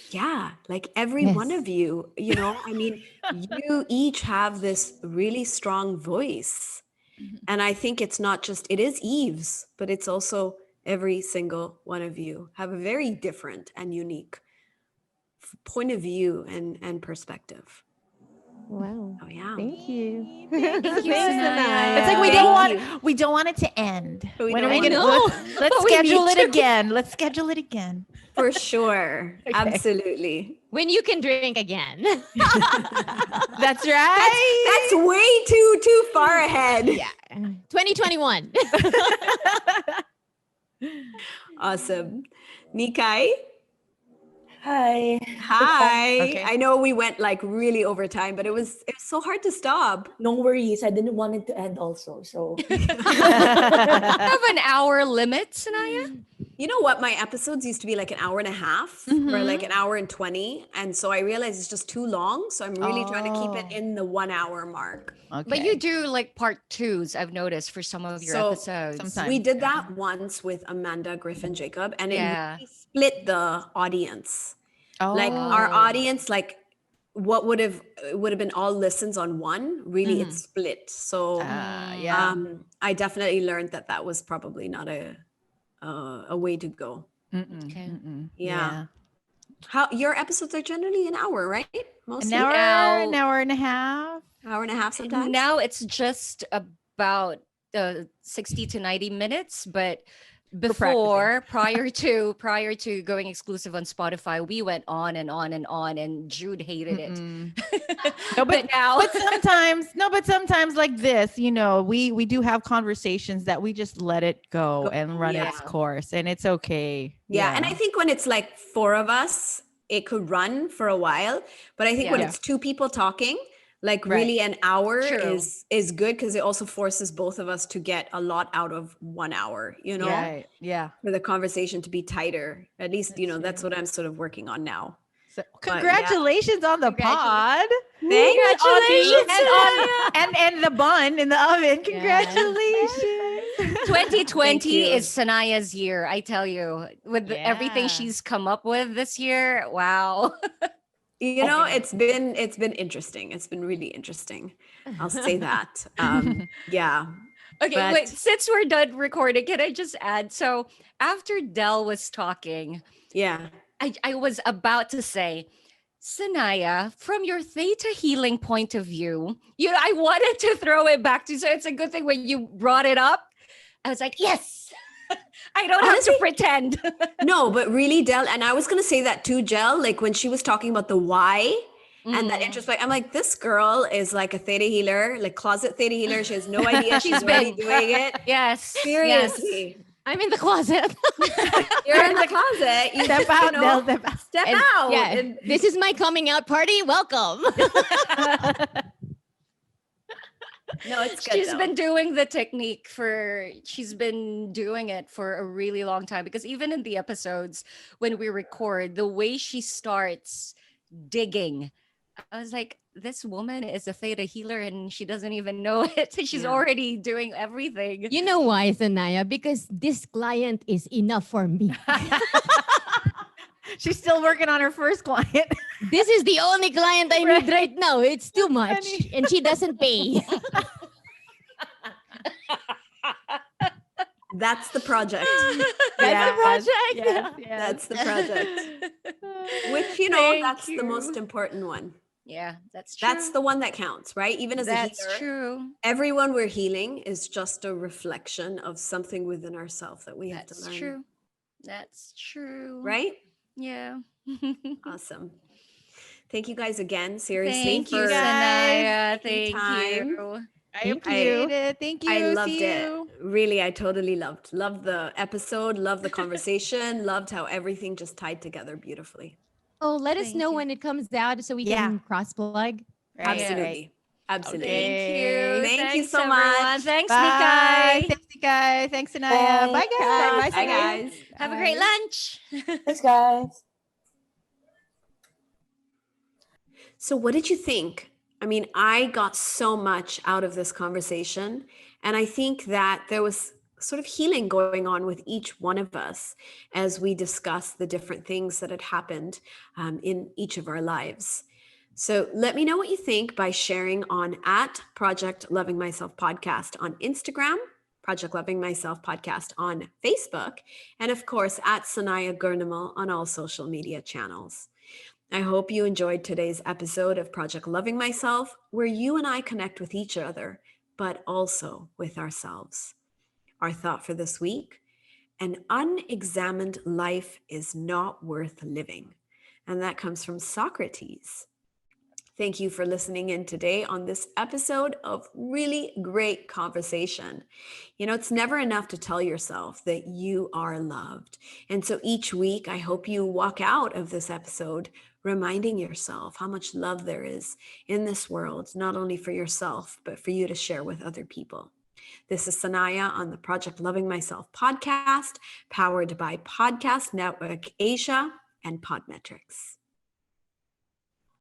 Yeah, like every one Yes. of you, I mean, you each have this really strong voice. And I think it is Eve's, but it's also every single one of you have a very different and unique point of view and perspective. Wow. Oh yeah. Thank you. Thank you, Thanks, Sanaya. It's like we Thank don't you. want we don't want it to end. We When don't are we want gonna it to let's But we schedule need it to. again. Let's schedule it again. For sure. Okay. Absolutely. When you can drink again. That's right. That's way too far ahead. Yeah. 2021. Awesome. Nikai. Hi. Hi. Okay. I know we went like really over time, but it was so hard to stop. No worries. I didn't want it to end also. So Have an hour limit, Sanaya? You know what? My episodes used to be like an hour and a half or Mhm. like an hour and 20. And so I realized it's just too long. So I'm really trying to keep it Oh. in the 1 hour mark. Okay. But you do like part twos, I've noticed, for some of your So, episodes. sometimes. We did that once with Amanda, Griffin, Jacob, and it Yeah. really split the audience. Oh. Like our audience, like what would have been all listens on one, really Mhm. it's split. So Yeah. I definitely learned that was probably not a way to go. Mm-mm, Okay. mm-mm. Yeah. How your episodes are generally an hour, right? An Mostly hour, Now- an hour and a half. hour and a half sometimes. Now it's just about 60 to 90 minutes, but before prior to going exclusive on Spotify, we went on and on and on, and Jude hated it. Mm-mm. No, but now but sometimes like this, we do have conversations that we just let it go and run its yeah. course, and it's okay. Yeah, and I think when it's like 4 of us, it could run for a while. But I think when Yeah. it's 2 people talking, like Right. really an hour True. is good because it also forces both of us to get a lot out of 1 hour, Right. Yeah. for the conversation to be tighter. At least, That's that's true. what I'm sort of working on now. So, yeah. congratulations on the pod. Thanks, Congratulations, and the bun in the oven. Congratulations. 2020 you. is Sanaya's year, I tell you. With everything Yeah. she's come up with this year, wow. It's been interesting. It's been really interesting. I'll say that. Yeah. Okay, But- wait, since we're done recording, can I just add? So after Del was talking, Yeah. I was about to say, Sanaya, from your theta healing point of view, I wanted to throw it back to you. So it's a good thing when you brought it up. I was like, yes, I don't have to Honestly- pretend. No, but really, Del, and I was gonna say that too, Jel. Like when she was talking about the why and that Mm. introspect, I'm like, this girl is like a theta healer, like closet theta healer. She has no idea she's She's already been- doing it. Yes. Seriously, I'm in the closet. you're in the closet. You Step out, Del. Step out. Step And- out. Yeah. And- This is my coming out party. Welcome. no, it's good. She's though. been doing the technique she's been doing it for a really long time, because even in the episodes when we record, the way she starts digging, I was like, this woman is a theta healer and she doesn't even know it. She's Yeah. already doing everything. You know why, Sanaya? Because this client is enough for me. She's still working on her first client. This is the only client I need right now. It's too much. funny. And she doesn't pay. That's the project. That's the project. Yes, yes. That's the project. Which Thank that's the you. most important one. Yeah, that's true. That's the one that counts, right? Even as a That's healer, true. everyone we're healing is just a reflection of something within ourselves that we have to That's learn. true. That's true. Right? Yeah. Awesome. Thank you guys again. Seriously. Thank you, for- Sanaya. taking Thank time. you. I Thank appreciate it. Thank you. I loved See it. you. Really, I totally loved the episode, loved the conversation, loved how everything just tied together beautifully. Oh, let us Thank know you. when it comes out so we Yeah. can cross plug. Right, Absolutely. right. Absolutely. Okay. Thank you. Thank you Thanks, so everyone. much. Thanks, Bye. Nikai. Thanks, Nikai. Thanks, Sanaya. Bye, guys. Bye, Sanaya. guys. Have a great lunch. Thanks, guys. So, what did you think? I mean, I got so much out of this conversation, and I think that there was sort of healing going on with each one of us as we discussed the different things that had happened in each of our lives. So, let me know what you think by sharing on at Project Loving Myself Podcast on Instagram, Project Loving Myself Podcast on Facebook, and of course at Sanaya Gurnamal on all social media channels. I hope you enjoyed today's episode of Project Loving Myself, where you and I connect with each other, but also with ourselves. Our thought for this week: an unexamined life is not worth living. And that comes from Socrates. Thank you for listening in today on this episode of really great conversation. You know, it's never enough to tell yourself that you are loved. And so each week, I hope you walk out of this episode reminding yourself how much love there is in this world, not only for yourself, but for you to share with other people. This is Sanaya on the Project Loving Myself podcast, powered by Podcast Network Asia and Podmetrics.